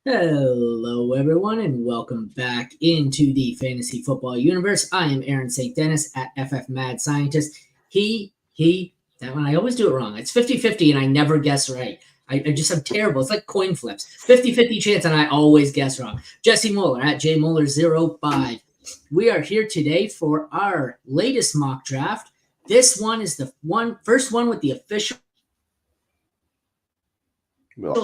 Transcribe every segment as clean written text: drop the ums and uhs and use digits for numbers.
Hello, everyone, and welcome back into the fantasy football universe. I am Aaron St. Denis at FF Mad Scientist. That one, I always do it wrong. It's 50-50, and I never guess right. I'm terrible. It's like coin flips. 50-50 chance, and I always guess wrong. Jesse Moeller at jmoeller05. We are here today for our latest mock draft. This one is the first one with the official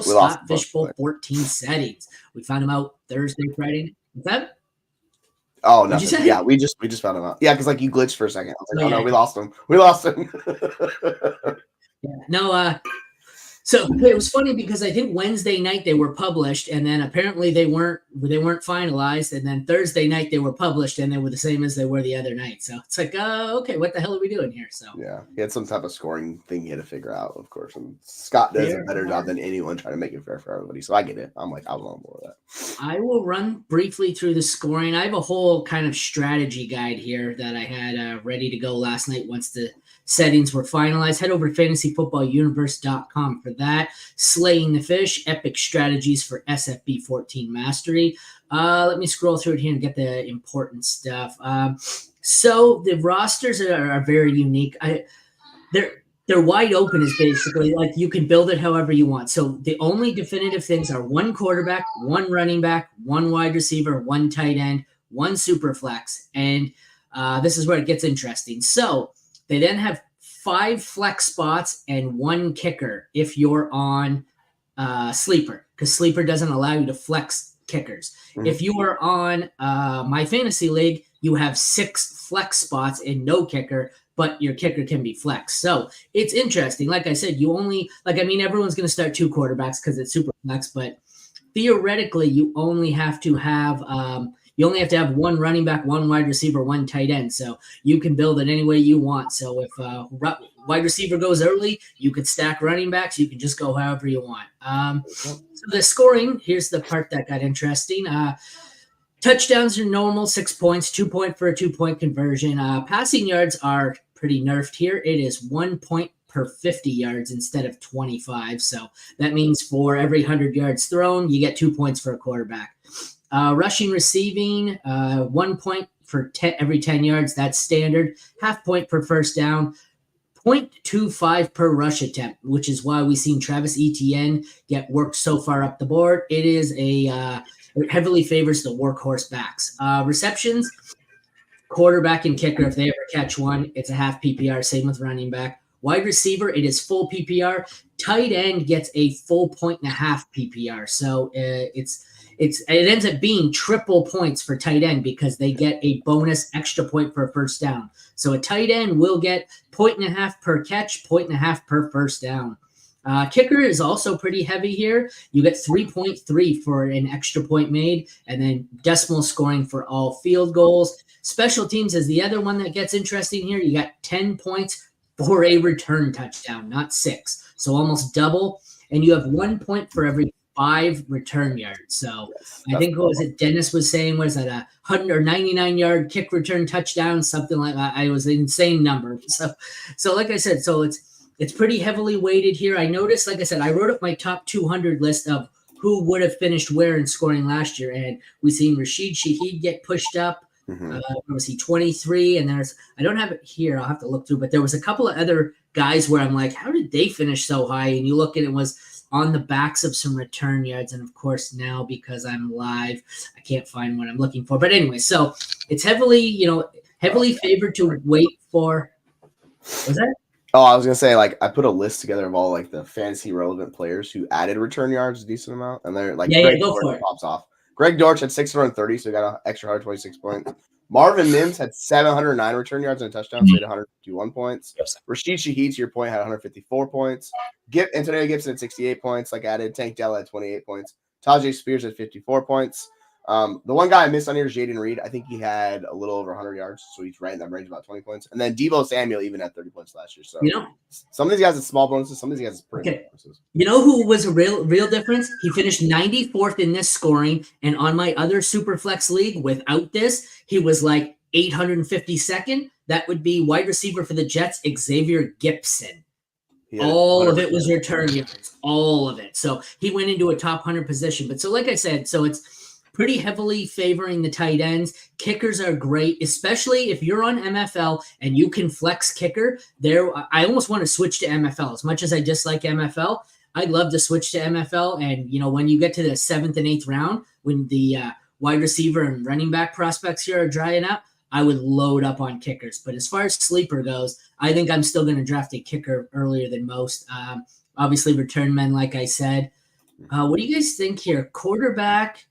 Scott Fishbowl 14 settings. We found them out Thursday, Friday. What's that? Oh, no. Yeah, we just found him out. Yeah, because you glitched for a second. I was like, no, we lost him. Yeah, no, so it was funny because I think Wednesday night they were published, and then apparently they weren't finalized, and then Thursday night they were published, and they were the same as they were the other night. So it's like, okay, what the hell are we doing here? So yeah, he had some type of scoring thing he had to figure out, of course. And Scott does a better job than anyone trying to make it fair for everybody. So I get it. I'm on board with that. I will run briefly through the scoring. I have a whole kind of strategy guide here that I had ready to go last night once the settings were finalized. Head over to fantasyfootballuniverse.com for that. Slaying the Fish, epic strategies for SFB14 mastery. Let me scroll through it here and get the important stuff. So the rosters are very unique. They're wide open is basically like you can build it however you want. So the only definitive things are one quarterback, one running back, one wide receiver, one tight end, one super flex. And this is where it gets interesting. So they then have 5 flex spots and 1 kicker if you're on Sleeper, because Sleeper doesn't allow you to flex kickers. Mm-hmm. If you are on My Fantasy League, you have 6 flex spots and no kicker, but your kicker can be flexed. So it's interesting. Like I said, everyone's going to start 2 quarterbacks because it's super flex, but theoretically, you only have to have one running back, 1 wide receiver, 1 tight end. So you can build it any way you want. So if wide receiver goes early, you can stack running backs. You can just go however you want. So the scoring, here's the part that got interesting. Touchdowns are normal, 6 points, 2 point for a 2-point conversion. Passing yards are pretty nerfed here. It is 1 point per 50 yards instead of 25. So that means for every 100 yards thrown, you get 2 points for a quarterback. Rushing, receiving, 1 point for every 10 yards. That's standard. Half point per first down. 0.25 per rush attempt, which is why we've seen Travis Etienne get worked so far up the board. It is it heavily favors the workhorse backs. Receptions, quarterback and kicker, if they ever catch one, it's a half PPR. Same with running back. Wide receiver, it is full PPR. Tight end gets a full 1.5 PPR. So it ends up being triple points for tight end because they get a bonus extra point for a first down. So a tight end will get 0.5 per catch, 0.5 per first down. Kicker is also pretty heavy here. You get 3.3 for an extra point made, and then decimal scoring for all field goals. Special teams is the other one that gets interesting here. You got 10 points for a return touchdown, not 6. So almost double. And you have 1 point for every 5 return yards. So I think what was it Dennis was saying, was that 199-yard kick return touchdown, something like that. It was an insane number. So like I said, so it's pretty heavily weighted here. I noticed, like I said, I wrote up my top 200 list of who would have finished where in scoring last year, and we've seen Rashid Shaheed get pushed up. Mm-hmm. Was he 23? And I don't have it here. I'll have to look through, but there was a couple of other guys where I'm like, how did they finish so high? And you look at it, was on the backs of some return yards. And of course, now because I'm live, I can't find what I'm looking for. But anyway, so it's heavily favored to wait for. Was that? Oh, I was going to say, I put a list together of all, the fantasy relevant players who added return yards a decent amount. And they're Greg go for it. Pops off. Greg Dortch had 630, so he got an extra 126 points. Marvin Mims had 709 return yards and a touchdown, so he had 151 points. Rashid Shaheed, to your point, had 154 points. Antonio Gibson had 68 points, added. Tank Dell had 28 points. Tajay Spears had 54 points. The one guy I missed on here is Jaden Reed. I think he had a little over 100 yards, so he's right in that range, about 20 points. And then Deebo Samuel even had 30 points last year. So some of these guys have small bonuses, some of these guys have pretty big bonuses. You know who was a real difference? He finished 94th in this scoring, and on my other Superflex league without this, he was 852nd. That would be wide receiver for the Jets, Xavier Gibson. All of it was return yards, all of it. So he went into a top 100 position. But so, like I said, so it's pretty heavily favoring the tight ends. Kickers are great, especially if you're on MFL and you can flex kicker. There, I almost want to switch to MFL. As much as I dislike MFL, I'd love to switch to MFL. And when you get to the 7th and 8th round, when the wide receiver and running back prospects here are drying up, I would load up on kickers. But as far as sleeper goes, I think I'm still going to draft a kicker earlier than most. Obviously, return men, like I said. What do you guys think here? Quarterback,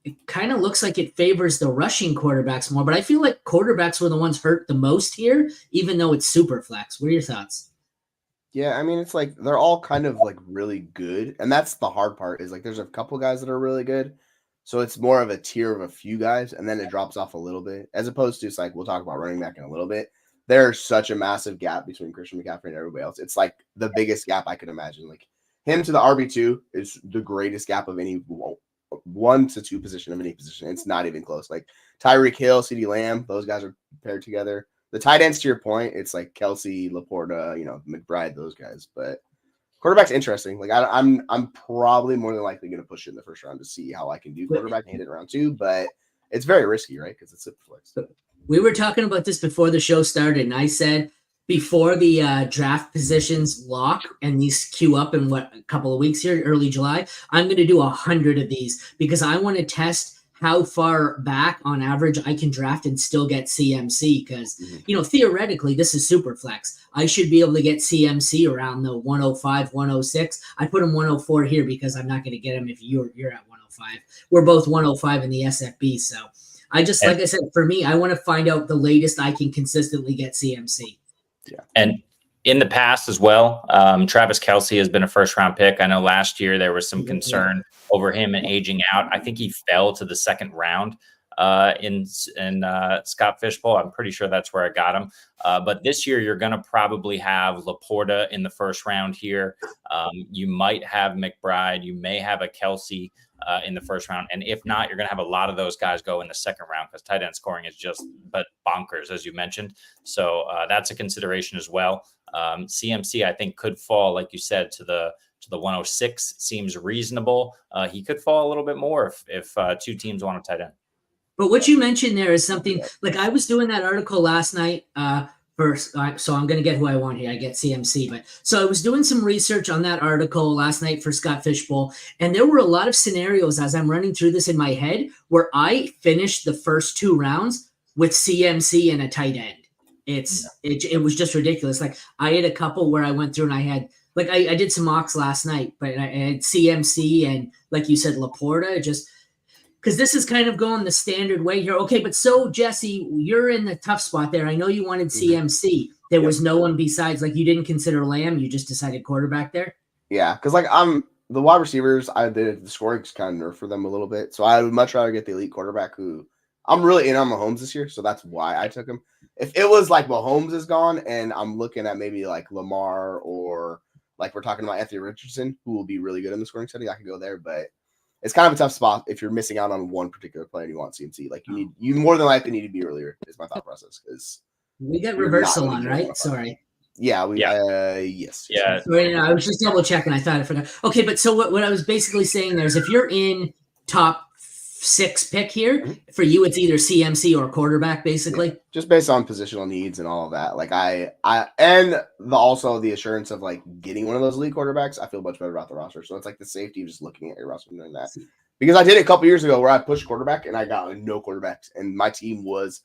it kind of looks like it favors the rushing quarterbacks more, but I feel like quarterbacks were the ones hurt the most here, even though it's super flex. What are your thoughts? Yeah, I mean, it's like they're all kind of like really good. And that's the hard part is like there's a couple guys that are really good. So it's more of a tier of a few guys, and then it drops off a little bit, as opposed to it's like we'll talk about running back in a little bit. There's such a massive gap between Christian McCaffrey and everybody else. It's like the biggest gap I could imagine. Like him to the RB2 is the greatest gap of any 1 to 2 position of any position. It's not even close. Like Tyreek Hill, CeeDee Lamb, those guys are paired together. The tight ends, to your point, it's like Kelsey, Laporta, McBride, those guys. But quarterback's interesting. Like I'm probably more than likely going to push it in the first round to see how I can do quarterback and hit it in round 2. But it's very risky, right? Because it's super flex. We were talking about this before the show started, and I said before the draft positions lock and these queue up in a couple of weeks here, early July, I'm going to do 100 of these because I want to test how far back on average I can draft and still get CMC because, theoretically, this is super flex. I should be able to get CMC around the 105, 106. I put him 104 here because I'm not going to get him if you're at 105. We're both 105 in the SFB. So like I said, for me, I want to find out the latest I can consistently get CMC. Yeah. And in the past as well, Travis Kelce has been a first-round pick. I know last year there was some concern over him and aging out. I think he fell to the 2nd round in Scott Fishbowl. I'm pretty sure that's where I got him. But this year you're going to probably have Laporta in the 1st round here. You might have McBride. You may have a Kelce in the 1st round. And if not, you're going to have a lot of those guys go in the 2nd round because tight end scoring is just bonkers, as you mentioned. So that's a consideration as well. CMC, I think, could fall, like you said, to the 106 seems reasonable. He could fall a little bit more if 2 teams want a tight end. But what you mentioned there is something like I was doing that article last night. So I'm going to get who I want here. I get CMC. But so I was doing some research on that article last night for Scott Fishbowl. And there were a lot of scenarios as I'm running through this in my head where I finished the first 2 rounds with CMC and a tight end. It was just ridiculous. Like I had a couple where I went through and I had like I did some mocks last night, but I had CMC and like you said, Laporta, just because this is kind of going the standard way here. Okay, but so Jesse, you're in the tough spot there. I know you wanted CMC. There was no one besides, like you didn't consider Lamb. You just decided quarterback there. Yeah, because like I'm the wide receivers, the scoring's kind of nerfed for them a little bit. So I would much rather get the elite quarterback who I'm really in on Mahomes this year. So that's why I took him. If it was like Mahomes is gone and I'm looking at maybe like Lamar or like we're talking about Anthony Richardson, who will be really good in the scoring setting, I can go there. But it's kind of a tough spot if you're missing out on one particular player and you want CMC. Like you more than likely need to be earlier is my thought process because we got reversal on, right? Sorry. Yeah, yes. Yeah. So, I was just double checking. I thought I forgot. Okay, but so what I was basically saying there is if you're in top 6 pick here, for you it's either CMC or quarterback, basically. Yeah, just based on positional needs and all of that. Like and also the assurance of like getting one of those elite quarterbacks, I feel much better about the roster. So it's like the safety of just looking at your roster and doing that. Because I did it a couple years ago where I pushed quarterback and I got no quarterbacks and my team was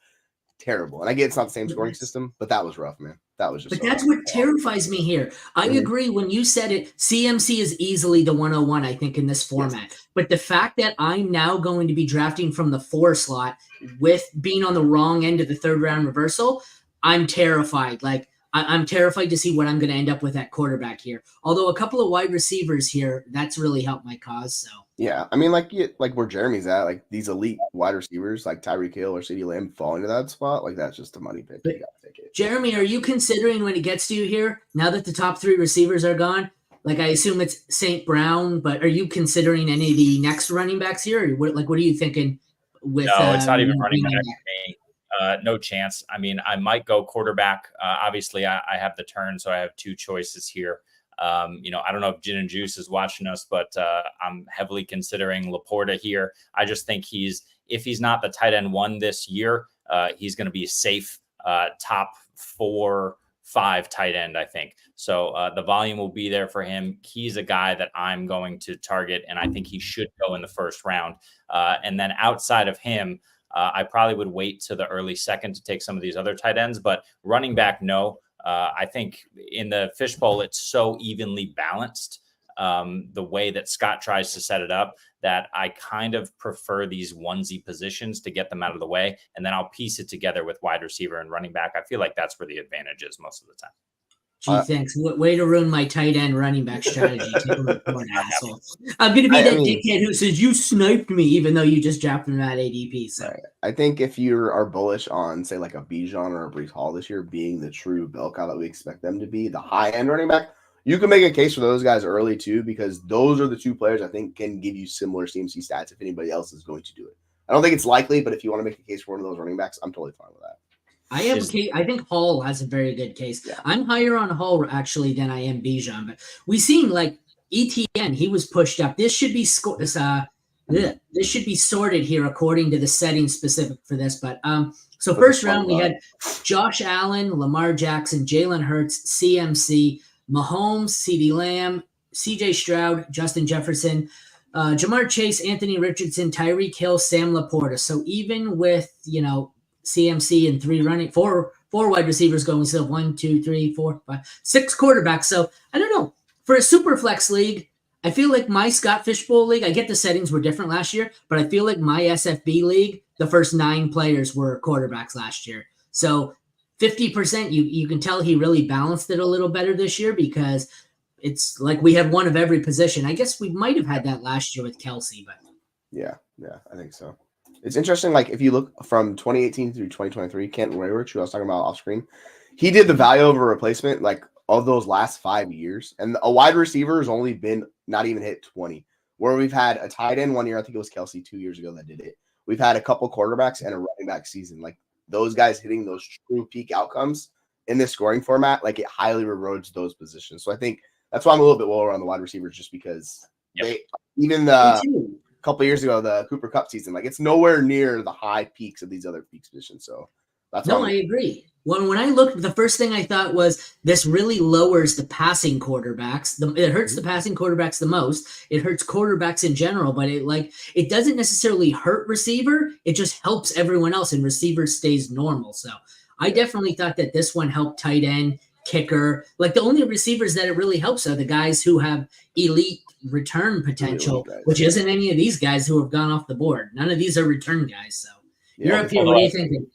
terrible. And I get it's not the same scoring system, but that was rough, man. That was just. But that's what terrifies me here. I agree when you said it. CMC is easily the 101, I think, in this format. Yes. But the fact that I'm now going to be drafting from the 4 slot with being on the wrong end of the 3rd round reversal, I'm terrified. Like I'm terrified to see what I'm going to end up with at quarterback here. Although a couple of wide receivers here, that's really helped my cause. So. Yeah, I mean, like where Jeremy's at, like these elite wide receivers, like Tyreek Hill or CeeDee Lamb, fall into that spot. Like that's just a money pick. You gotta take it. Jeremy, are you considering when it gets to you here, now that the top 3 receivers are gone? Like I assume it's St. Brown, but are you considering any of the next running backs here? Or what are you thinking? With no, it's not even running back for me. No chance. I mean, I might go quarterback. Obviously, I have the turn, so I have 2 choices here. I don't know if Gin and Juice is watching us, but I'm heavily considering Laporta here. I just think if he's not the tight end 1 this year, he's going to be safe top 4-5 tight end, I think. So the volume will be there for him. He's a guy that I'm going to target, and I think he should go in the first round. And then outside of him, I probably would wait to the early second to take some of these other tight ends, but running back, no. I think in the fishbowl, it's so evenly balanced, the way that Scott tries to set it up, that I kind of prefer these onesie positions to get them out of the way. And then I'll piece it together with wide receiver and running back. I feel like that's where the advantage is most of the time. Gee, thanks. Way to ruin my tight end running back strategy. Take a report, asshole. I'm going to be that dickhead who says you sniped me, even though you just dropped him at ADP. So right. I think if you are bullish on, say, like a Bijan or a Breece Hall this year being the true bell cow that we expect them to be, the high-end running back, you can make a case for those guys early too, because those are the 2 players I think can give you similar CMC stats if anybody else is going to do it. I don't think it's likely, but if you want to make a case for one of those running backs, I'm totally fine with that. I think Hall has a very good case. Yeah. I'm higher on Hall actually than I am Bijan, but we seen like ETN, he was pushed up. This should be this should be sorted here according to the settings specific for this. But so first round we had Josh Allen, Lamar Jackson, Jalen Hurts, CMC, Mahomes, CeeDee Lamb, CJ Stroud, Justin Jefferson, Jamar Chase, Anthony Richardson, Tyreek Hill, Sam Laporta. So even with CMC and 4 wide receivers going, so 1, 2, 3, 4, 5, 6 quarterbacks. So I don't know. For a super flex league, I feel like my Scott Fishbowl league, I get the settings were different last year, but I feel like my SFB league, the first 9 players were quarterbacks last year. So 50%, you can tell he really balanced it a little better this year because it's like we have one of every position. I guess we might have had that last year with Kelsey, but yeah, I think so. It's interesting, like if you look from 2018 through 2023, Kent Rayward, who I was talking about off screen, he did the value over replacement like of those last 5 years, and a wide receiver has only been not even hit 20. Where we've had a tight end 1 year, I think it was Kelsey 2 years ago that did it. We've had a couple quarterbacks and a running back season. Like those guys hitting those true peak outcomes in this scoring format, like it highly erodes those positions. So I think that's why I'm a little bit lower on the wide receivers, just because they even the couple of years ago, the Cooper Cup season, like it's nowhere near the high peaks of these other peak positions. So that's I agree. When I looked, the first thing I thought was this really lowers the passing quarterbacks. It hurts the passing quarterbacks the most. It hurts quarterbacks in general, but it doesn't necessarily hurt receiver. It just helps everyone else, and receiver stays normal. So I definitely thought that this one helped tight end, kicker. Like the only receivers that it really helps are the guys who have elite return potential, which isn't any of these guys who have gone off the board. None of these are return guys. So you're up here. What are you thinking?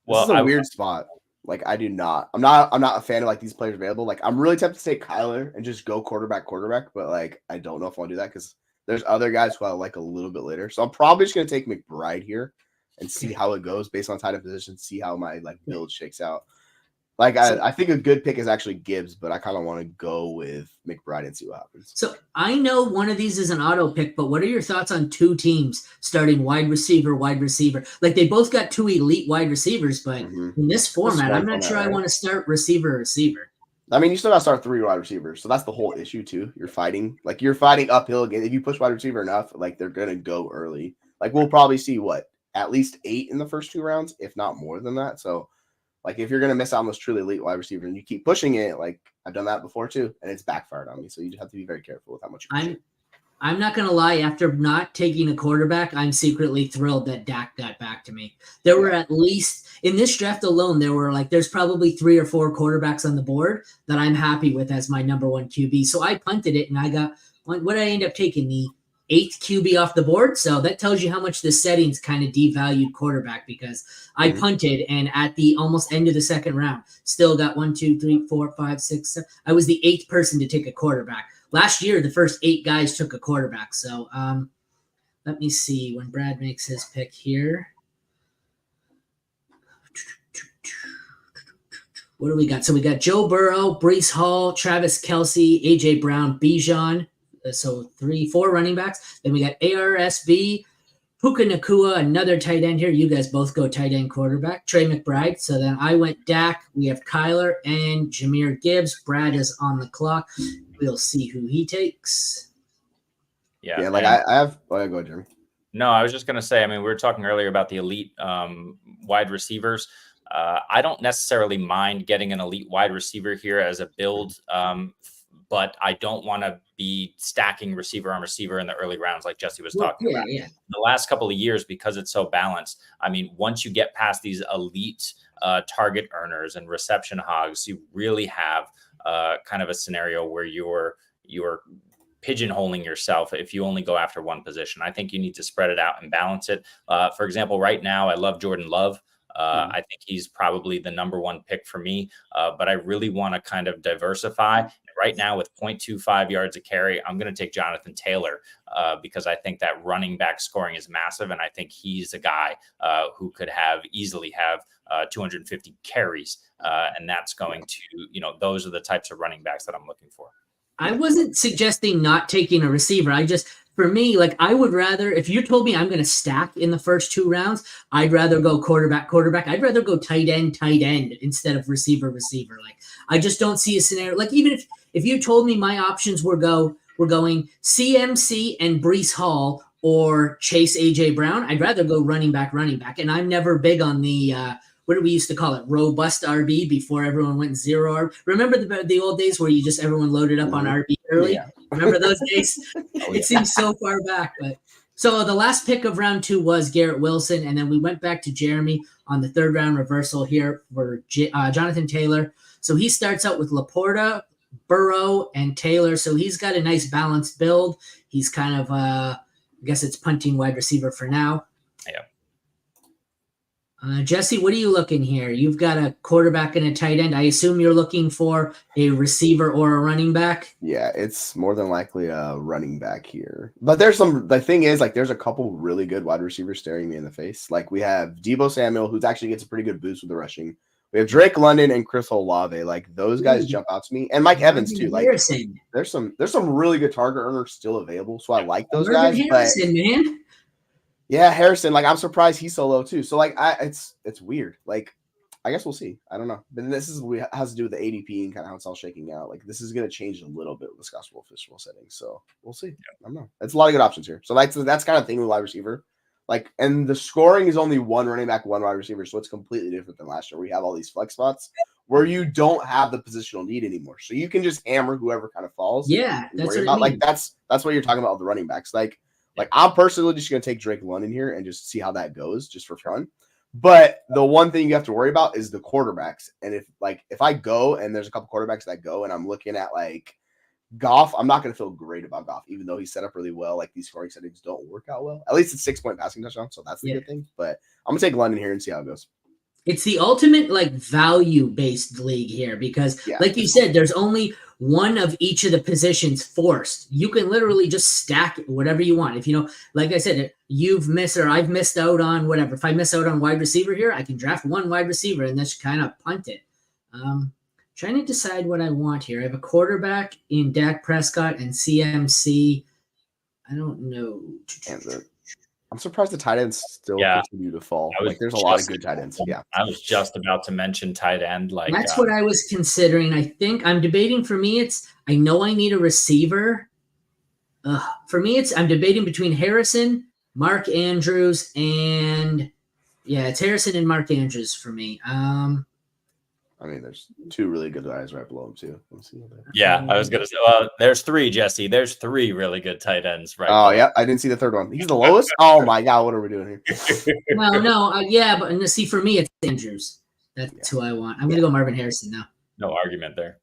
This is a weird spot. Like I'm not a fan of like these players available. Like I'm really tempted to take Kyler and just go quarterback, but like I don't know if I'll do that because there's other guys who I like a little bit later. So I'm probably just gonna take McBride here and see how it goes based on tight end position, see how my like build shakes out. Like I think a good pick is actually Gibbs, but I kind of want to go with McBride and see what happens. So I know one of these is an auto pick, but what are your thoughts on 2 teams starting wide receiver? Like they both got 2 elite wide receivers, but in this format, I'm not sure I want to start receiver. I mean, you still got to start 3 wide receivers, so that's the whole issue too. You're fighting uphill again. If you push wide receiver enough, like they're gonna go early. Like we'll probably see at least 8 in the first 2 rounds, if not more than that. So. Like, if you're going to miss out on those truly elite wide receiver and you keep pushing it, like, I've done that before, too, and it's backfired on me. So you just have to be very careful with how much you push. I'm not going to lie. After not taking a quarterback, I'm secretly thrilled that Dak got back to me. There were at least, in this draft alone, there's probably 3 or 4 quarterbacks on the board that I'm happy with as my number 1 QB. So I punted it, and I got, what did I end up taking? The 8th QB off the board. So that tells you how much the settings kind of devalued quarterback because I punted and at the almost end of the second round, still got 1, 2, 3, 4, 5, 6, 7. I was the 8th person to take a quarterback. Last year, the first 8 guys took a quarterback. So let me see when Brad makes his pick here. What do we got? So we got Joe Burrow, Breece Hall, Travis Kelsey, AJ Brown, Bijan. So 4 running backs. Then we got ARSB, Puka Nakua, another tight end here. You guys both go tight end quarterback. Trey McBride. So then I went Dak. We have Kyler and Jahmyr Gibbs. Brad is on the clock. We'll see who he takes. Yeah, like I have. Go ahead, Jeremy. No, I was just going to say, I mean, we were talking earlier about the elite wide receivers. I don't necessarily mind getting an elite wide receiver here as a build, but I don't want to be stacking receiver on receiver in the early rounds like Jesse was talking about. Yeah. The last couple of years, because it's so balanced, I mean, once you get past these elite target earners and reception hogs, you really have kind of a scenario where you're pigeonholing yourself if you only go after one position. I think you need to spread it out and balance it. For example, right now, I love Jordan Love. I think he's probably the number one pick for me, but I really want to kind of diversify. Right now, with 0.25 yards a carry, I'm going to take Jonathan Taylor because I think that running back scoring is massive, and I think he's a guy who could easily have 250 carries, and that's going to, those are the types of running backs that I'm looking for. I wasn't suggesting not taking a receiver. For me, like I would rather, if you told me I'm going to stack in the first 2 rounds, I'd rather go quarterback. I'd rather go tight end instead of receiver. Like I just don't see a scenario. Like even if you told me my options were going CMC and Breece Hall or Chase AJ Brown, I'd rather go running back. And I'm never big on the what do we used to call it? Robust RB before everyone went zero RB. Remember the old days where everyone loaded up on RB early? Yeah. Remember those days? It seems so far back. But so the last pick of round 2 was Garrett Wilson. And then we went back to Jeremy on the 3rd round reversal here for Jonathan Taylor. So he starts out with Laporta, Burrow, and Taylor. So he's got a nice balanced build. He's kind of, I guess it's punting wide receiver for now. Yeah. Jesse, what are you looking here? You've got a quarterback and a tight end. I assume you're looking for a receiver or a running back. Yeah, it's more than likely a running back here. But the thing is, like, there's a couple really good wide receivers staring me in the face. Like, we have Deebo Samuel, who actually gets a pretty good boost with the rushing. We have Drake London and Chris Olave. Like, those guys jump out to me. And Mike Evans, too. Like, there's some really good target earners still available. So I like those guys. Harrison, man. Yeah, Harrison, like I'm surprised he's so low too. So like it's weird. Like I guess we'll see. I don't know. But this has to do with the ADP and kind of how it's all shaking out. Like this is going to change a little bit with the Scottsville official settings. So we'll see. I don't know. It's a lot of good options here. So that's kind of thing with wide receiver. Like, and the scoring is only 1 running back, 1 wide receiver. So it's completely different than last year where you have all these flex spots where you don't have the positional need anymore. So you can just hammer whoever kind of falls. Yeah, that's what about. Like that's what you're talking about with the running backs. Like I'm personally just going to take Drake London here and just see how that goes just for fun. But the one thing you have to worry about is the quarterbacks. And if I go and there's a couple quarterbacks that go and I'm looking at like Goff, I'm not going to feel great about Goff, even though he's set up really well. Like these scoring settings don't work out well. At least it's 6-point passing touchdown. So that's the good thing. But I'm going to take London here and see how it goes. It's the ultimate like value-based league here because like you said, there's only one of each of the positions forced. You can literally just stack whatever you want. If like I said, I've missed out on whatever. If I miss out on wide receiver here, I can draft 1 wide receiver and just kind of punt it. Trying to decide what I want here. I have a quarterback in Dak Prescott and CMC. I don't know. I'm surprised the tight ends still continue to fall. Like there's a lot of good tight ends. Yeah. I was just about to mention tight end. Like that's what I was considering. I think I'm debating. For me, I know I need a receiver. For me, I'm debating between Harrison, Mark Andrews, and it's Harrison and Mark Andrews for me. I mean, there's 2 really good guys right below him too. Let's see. I was gonna say. Well, there's 3, Jesse. There's 3 really good tight ends, right? Oh yeah, I didn't see the 3rd one. He's the lowest. Oh my god, what are we doing here? Well, no, but see, for me, it's Andrews. That's who I want. I'm gonna go Marvin Harrison now. No argument there.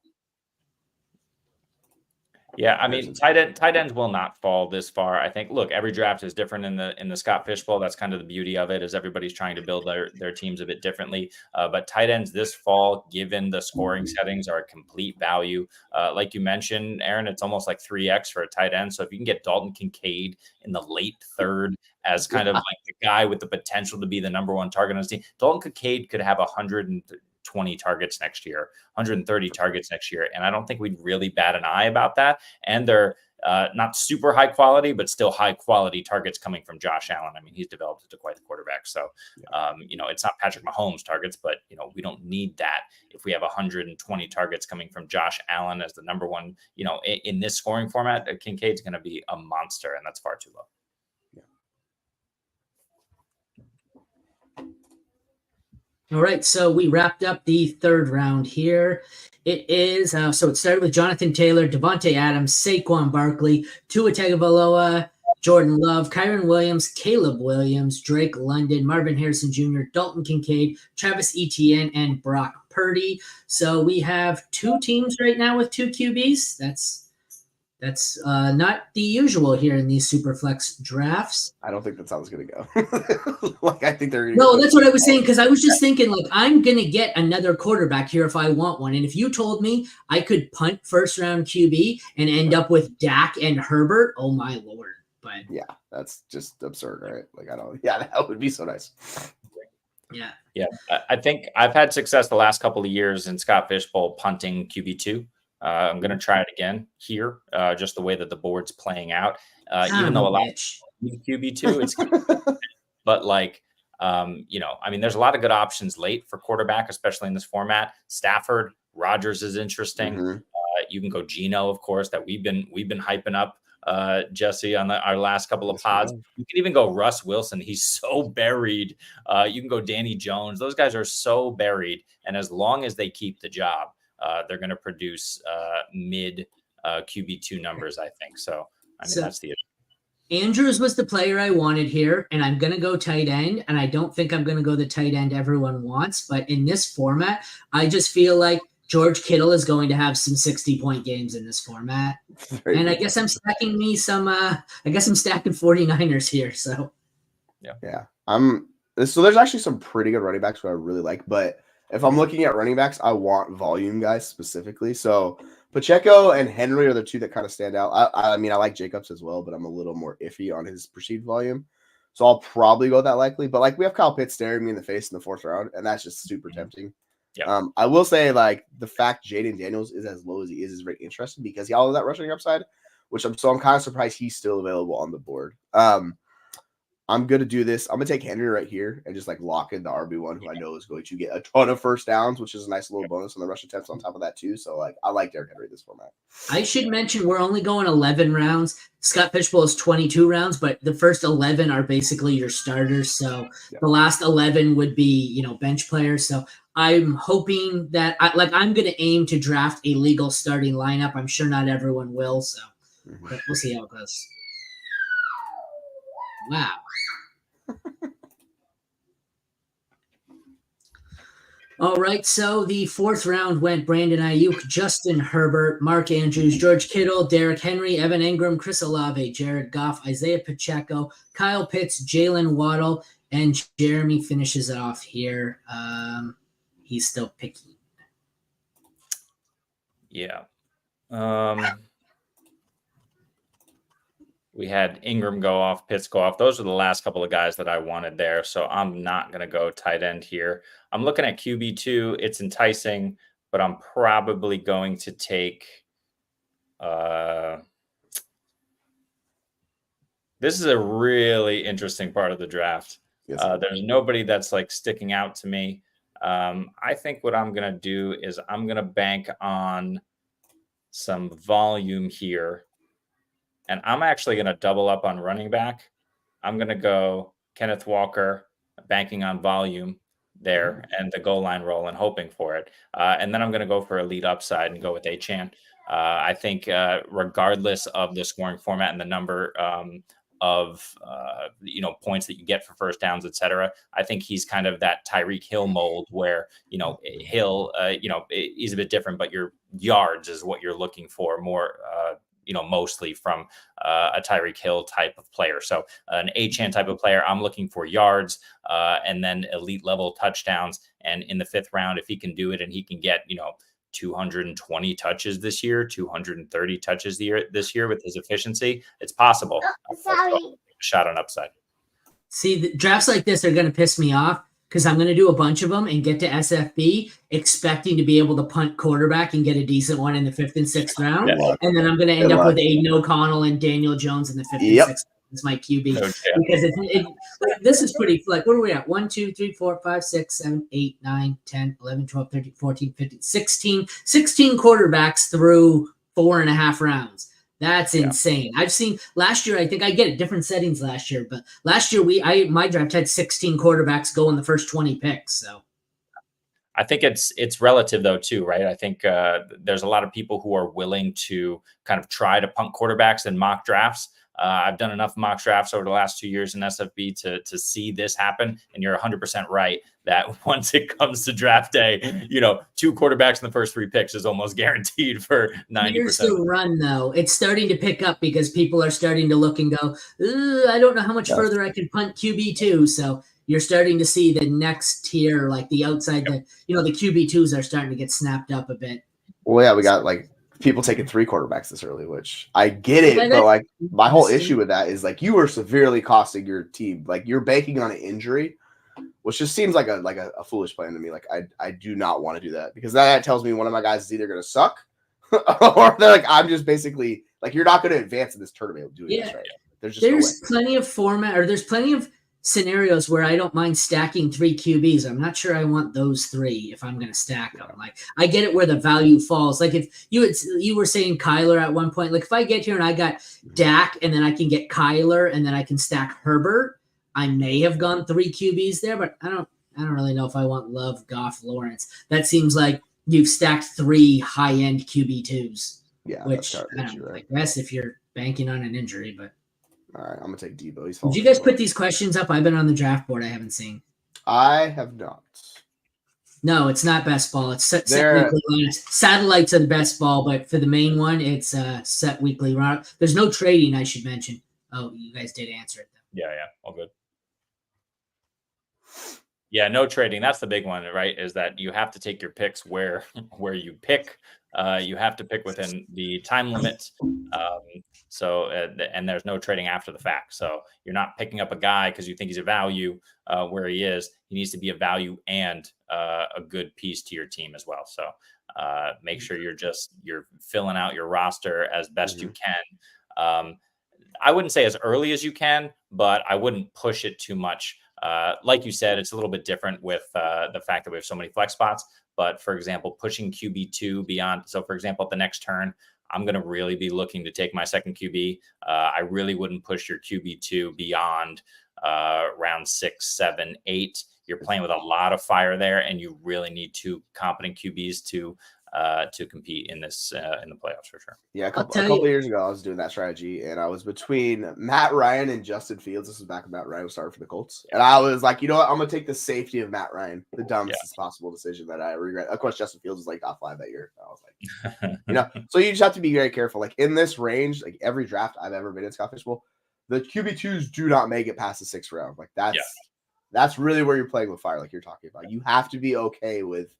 Yeah, I mean, tight ends will not fall this far. I think. Look, every draft is different in the Scott Fish Bowl. That's kind of the beauty of it, is everybody's trying to build their teams a bit differently. But tight ends this fall, given the scoring settings, are a complete value. Like you mentioned, Aaron, it's almost like 3x for a tight end. So if you can get Dalton Kincaid in the late 3rd as kind of like the guy with the potential to be the number 1 target on his team, Dalton Kincaid could have 120 targets next year, 130 targets next year. And I don't think we'd really bat an eye about that. And they're not super high quality, but still high quality targets coming from Josh Allen. I mean, he's developed into quite the quarterback. So, it's not Patrick Mahomes targets, but, we don't need that. If we have 120 targets coming from Josh Allen as the number one, in this scoring format, Kincaid's going to be a monster, and that's far too low. All right, so we wrapped up the third round here. It is, so it started with Jonathan Taylor, Devontae Adams, Saquon Barkley, Tua Tagovailoa, Jordan Love, Kyron Williams, Caleb Williams, Drake London, Marvin Harrison Jr., Dalton Kincaid, Travis Etienne, and Brock Purdy. So we have 2 teams right now with 2 QBs. That's not the usual here in these Superflex drafts. I don't think that's how it's going to go. I think they're going to. No, that's what I was saying, because I was just thinking, I'm going to get another quarterback here if I want one. And if you told me I could punt first-round QB and end up with Dak and Herbert, oh, my Lord. But yeah, that's just absurd, right? That would be so nice. Yeah. I think I've had success the last couple of years in Scott Fishbowl punting QB2. I'm going to try it again here, just the way that the board's playing out. Even though a lot of QB2, it's but there's a lot of good options late for quarterback, especially in this format. Stafford, Rodgers is interesting. Mm-hmm. You can go Geno, of course, that we've been hyping up, Jesse, on our last couple of pods. You can even go Russ Wilson. He's so buried. You can go Danny Jones. Those guys are so buried, and as long as they keep the job, they're going to produce mid QB2 numbers, I think. So, that's the issue. Andrews was the player I wanted here, and I'm going to go tight end, and I don't think I'm going to go the tight end everyone wants. But in this format, I just feel like George Kittle is going to have some 60-point games in this format. And I guess I'm stacking I'm stacking 49ers here. So, yeah. So there's actually some pretty good running backs who I really like, but if I'm looking at running backs, I want volume guys specifically. So Pacheco and Henry are the 2 that kind of stand out. I like Jacobs as well, but I'm a little more iffy on his perceived volume. So I'll probably go that likely. But we have Kyle Pitts staring me in the face in the 4th round, and that's just super tempting. Yeah. I will say the fact Jaden Daniels is as low as he is very interesting because he all of that rushing upside, I'm kind of surprised he's still available on the board. I'm going to do this. I'm going to take Henry right here and just lock in the RB1 who I know is going to get a ton of first downs, which is a nice little bonus on the rush attempts on top of that too. So I like Derrick Henry this format. I should mention we're only going 11 rounds. Scott Fishbowl is 22 rounds, but the first 11 are basically your starters. So the last 11 would be, bench players. So I'm hoping that I'm going to aim to draft a legal starting lineup. I'm sure not everyone will. So but we'll see how it goes. Wow. All right, so the 4th round went Brandon Ayuk, Justin Herbert, Mark Andrews, George Kittle, Derrick Henry, Evan Ingram, Chris Olave, Jared Goff, Isaiah Pacheco, Kyle Pitts, Jalen Waddle, and Jeremy finishes it off here. He's still picky. Yeah. We had Ingram go off, Pitts go off. Those are the last couple of guys that I wanted there. So I'm not going to go tight end here. I'm looking at QB2. It's enticing, but I'm probably going to take this is a really interesting part of the draft. Yes. There's nobody that's sticking out to me. I think what I'm going to do is I'm going to bank on some volume here. And I'm actually going to double up on running back. I'm going to go Kenneth Walker, banking on volume there and the goal line roll and hoping for it. And then I'm going to go for elite upside and go with Achane. I think regardless of the scoring format and the number of points that you get for first downs, et cetera, I think he's kind of that Tyreek Hill mold where, Hill, he's a bit different, but your yards is what you're looking for more, mostly from a Tyreek Hill type of player. So an Achane type of player, I'm looking for yards and then elite level touchdowns. And in the 5th round, if he can do it and he can get, 220 touches this year, 230 touches this year with his efficiency, it's possible. Sorry. Shot on upside. See, the drafts like this are going to piss me off because I'm going to do a bunch of them and get to SFB expecting to be able to punt quarterback and get a decent one in the 5th and 6th round. Yeah. And then I'm going to end up with Aiden O'Connell and Daniel Jones in the 5th and 6th. It's my QB because like, this is pretty like what are we at 1 2 3 4 5 6 7 8 9 10 11 12 13 14 15 16 quarterbacks through 4.5 rounds. That's insane. I've seen last year, I think I get it different settings last year, but last year my draft had 16 quarterbacks go in the first 20 picks. So I think it's relative though too, right? I think there's a lot of people who are willing to kind of try to punt quarterbacks in mock drafts. I've done enough mock drafts over the last 2 years in SFB to see this happen. And you're 100% right that once it comes to draft day, 2 quarterbacks in the first 3 picks is almost guaranteed for 90%. Here's the run, though. It's starting to pick up because people are starting to look and go, I don't know how much further I can punt QB2. So you're starting to see the next tier, like the outside, the QB2s are starting to get snapped up a bit. Well, yeah, we got like people taking 3 quarterbacks this early, which I get it, but like my whole issue with that is like you are severely costing your team. Like you're banking on an injury, which just seems like a foolish plan to me. Like I do not want to do that because that tells me one of my guys is either going to suck or they're like I'm just basically like you're not going to advance in this tournament doing this right. There's plenty of format or there's plenty of scenarios where I don't mind stacking 3 QBs. I'm not sure I want those 3 if I'm going to stack them. Like I get it where the value falls. Like if you were saying Kyler at one point, like if I get here and I got Dak and then I can get Kyler and then I can stack Herbert, I may have gone 3 QBs there, but I don't really know if I want Love, Goff, Lawrence. That seems like you've stacked 3 high-end QB2s. Yeah, which I guess if you're banking on an injury, but all right, I'm gonna take Debo. Did you guys put these questions up? I've been on the draft board. I haven't seen. I have not. No, it's not best ball. It's set weekly lines. Satellites are the best ball, but for the main one, it's set weekly. There's no trading, I should mention. Oh, you guys did answer it, though. Yeah, all good. Yeah, no trading. That's the big one, right? Is that you have to take your picks where you pick. You have to pick within the time limit. And there's no trading after the fact. So you're not picking up a guy because you think he's a value where he is. He needs to be a value and a good piece to your team as well. So make sure you're filling out your roster as best you can. I wouldn't say as early as you can, but I wouldn't push it too much. Like you said, it's a little bit different with the fact that we have so many flex spots. But for example, pushing QB2 beyond. So for example, at the next turn, I'm going to really be looking to take my second QB. I really wouldn't push your QB2 beyond round 6, 7, 8. You're playing with a lot of fire there, and you really need 2 competent QBs to compete in this in the playoffs for sure. Yeah, a couple of years ago, I was doing that strategy, and I was between Matt Ryan and Justin Fields. This was back when Matt Ryan was starting for the Colts, and I was like, you know what, I'm gonna take the safety of Matt Ryan, the dumbest possible decision that I regret. Of course, Justin Fields was like top 5 that year. I was like, so you just have to be very careful. Like in this range, like every draft I've ever been in Scott Fishbowl, the QB2s do not make it past the 6th round. Like that's really where you're playing with fire, like you're talking about. You have to be okay with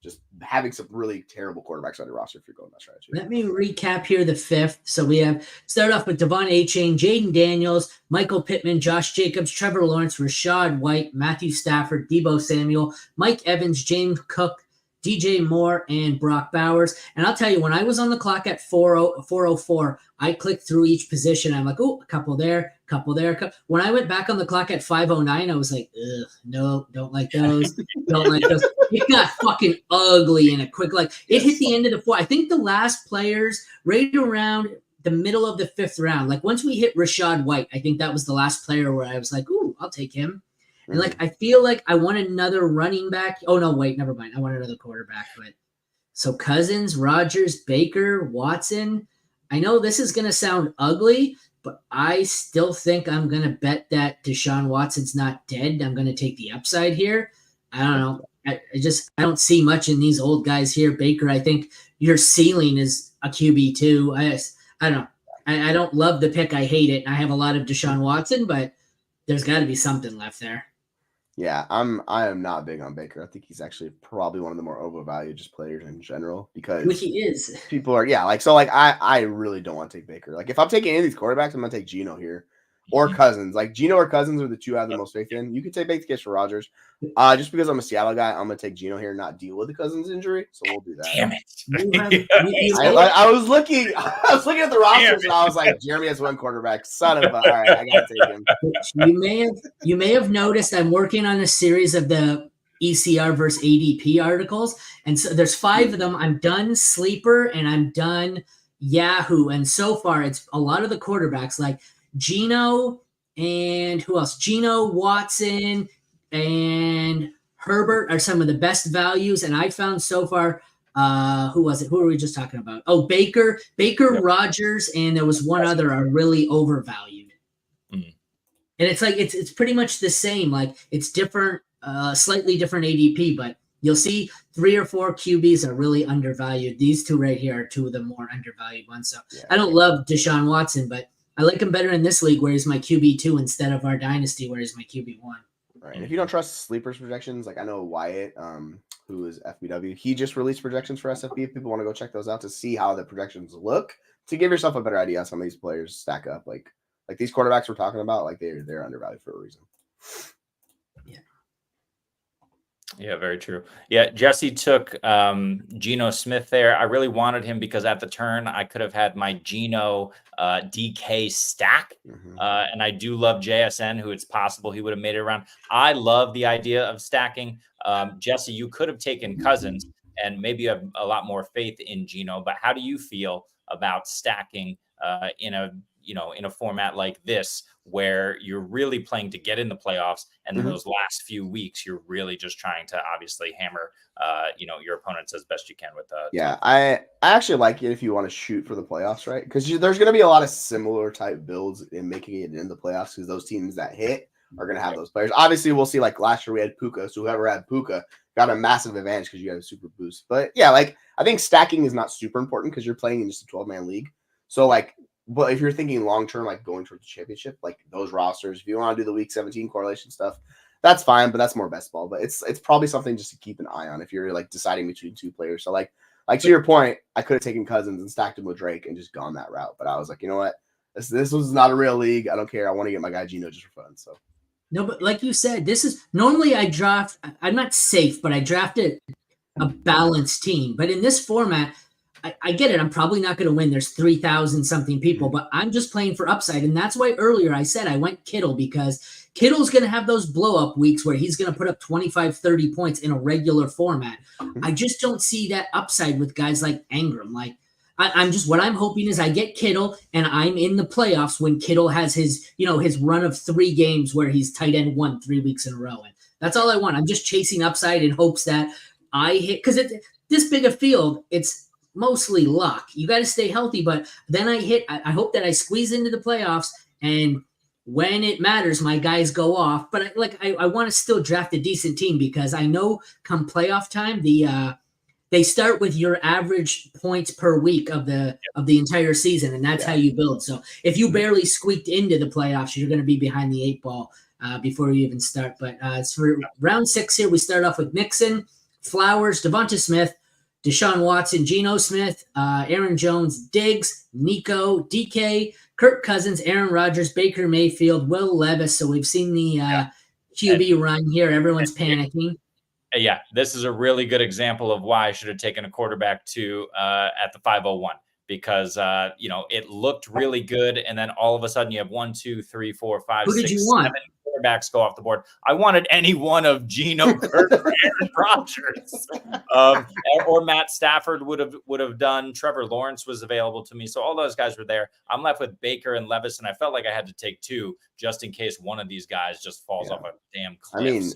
just having some really terrible quarterbacks on your roster if you're going that strategy. Let me recap here the 5th. So we have start off with Devon Achane, Jaden Daniels, Michael Pittman, Josh Jacobs, Trevor Lawrence, Rashad White, Matthew Stafford, Deebo Samuel, Mike Evans, James Cook, DJ Moore, and Brock Bowers. And I'll tell you, when I was on the clock at 4:04, I clicked through each position. I'm like, oh, a couple there, couple there. When I went back on the clock at 5:09, I was like, ugh, no, don't like those. Don't like those. It got fucking ugly in a quick, like it hit the end of the 4. I think the last players right around the middle of the 5th round. Like once we hit Rashad White, I think that was the last player where I was like, ooh, I'll take him. And like I feel like I want another running back. Oh no, wait, never mind. I want another quarterback. But so Cousins, Rodgers, Baker, Watson. I know this is gonna sound ugly, but I still think I'm gonna bet that Deshaun Watson's not dead. I'm gonna take the upside here. I don't know. I don't see much in these old guys here. Baker, I think your ceiling is a QB2. I don't know. I don't love the pick. I hate it. I have a lot of Deshaun Watson, but there's got to be something left there. Yeah, I am not big on Baker. I think he's actually probably one of the more overvalued just players in general because he is. People are I really don't want to take Baker. Like if I'm taking any of these quarterbacks, I'm gonna take Geno here. or Cousins. Like Geno or Cousins are the two I have the most faith in. You can take the case for Rodgers. Just because I'm a Seattle guy, I'm gonna take Geno here and not deal with the Cousins injury. So we'll do that. Damn it. I was looking at the rosters and I was like, Jeremy has one quarterback. Son of a, all right, I gotta take him. You may have noticed I'm working on a series of the ECR versus ADP articles, and so there's 5 of them. I'm done Sleeper and I'm done Yahoo, and so far it's a lot of the quarterbacks like Geno and who else? Geno, Watson, and Herbert are some of the best values, and I found so far. Who was it? Who were we just talking about? Oh, Baker, Yep. Rodgers, and there was one other are really overvalued. Mm. And it's like it's pretty much the same. Like it's different, slightly different ADP, but you'll see 3 or 4 QBs are really undervalued. These 2 right here are 2 of the more undervalued ones. So I don't love Deshaun Watson, but I like him better in this league where he's my QB2 instead of our dynasty where he's my QB1. Right. And if you don't trust Sleeper's projections, like I know Wyatt, who is FBW, he just released projections for SFB. If people want to go check those out to see how the projections look, to give yourself a better idea how some of these players stack up. Like these quarterbacks we're talking about, like they're undervalued for a reason. Yeah, very true. Yeah, Jesse took Geno Smith there. I really wanted him because at the turn I could have had my Geno DK stack. And I do love JSN, who it's possible he would have made it around. I love the idea of stacking. Jesse, you could have taken Cousins, and maybe you have a lot more faith in Geno. But how do you feel about stacking in a format like this, where you're really playing to get in the playoffs, and in those last few weeks, you're really just trying to obviously hammer, your opponents as best you can with the. I actually like it if you want to shoot for the playoffs, right? Because there's going to be a lot of similar type builds in making it in the playoffs, because those teams that hit are going to have those players. Obviously, we'll see. Like last year, we had Puka, so whoever had Puka got a massive advantage because you had a super boost. But yeah, like I think stacking is not super important because you're playing in just a 12-man league. So like. But if you're thinking long-term, like going towards the championship, like those rosters, if you want to do the week 17 correlation stuff, that's fine, but that's more best ball. But it's probably something just to keep an eye on if you're like deciding between 2 players. So like to your point, I could have taken Cousins and stacked him with Drake and just gone that route. But I was like, you know what? This was not a real league. I don't care. I want to get my guy Geno just for fun. So no, but like you said, this is normally I'm not safe, but I drafted a balanced team. But in this format, I get it. I'm probably not going to win. There's 3,000 something people, but I'm just playing for upside. And that's why earlier I said I went Kittle, because Kittle's going to have those blow up weeks where he's going to put up 25, 30 points in a regular format. I just don't see that upside with guys like Ingram. Like what I'm hoping is I get Kittle and I'm in the playoffs when Kittle has his run of 3 games where he's tight end 1 3 weeks in a row. And that's all I want. I'm just chasing upside in hopes that I hit, because this big a field, it's mostly luck. You got to stay healthy, but then I hope that I squeeze into the playoffs, and when it matters, my guys go off. But I want to still draft a decent team, because I know come playoff time, they start with your average points per week of the entire season, and that's how you build. So if you barely squeaked into the playoffs, you're going to be behind the 8 ball before you even start. But it's for round 6 here. We start off with Mixon, Flowers, Devonta Smith, Deshaun Watson, Geno Smith, Aaron Jones, Diggs, Nico, DK, Kirk Cousins, Aaron Rodgers, Baker Mayfield, Will Levis. So we've seen the QB run here. Everyone's panicking. Yeah, this is a really good example of why I should have taken a quarterback at the 501, because it looked really good, and then all of a sudden you have 1, 2, 3, 4, 5, Who 6, did you want? 7 quarterbacks go off the board. I wanted any one of Geno, Kirk, Aaron Rodgers, or Matt Stafford would have done. Trevor Lawrence was available to me, so all those guys were there. I'm left with Baker and Levis, and I felt like I had to take 2 just in case one of these guys just falls off a damn cliff. I mean,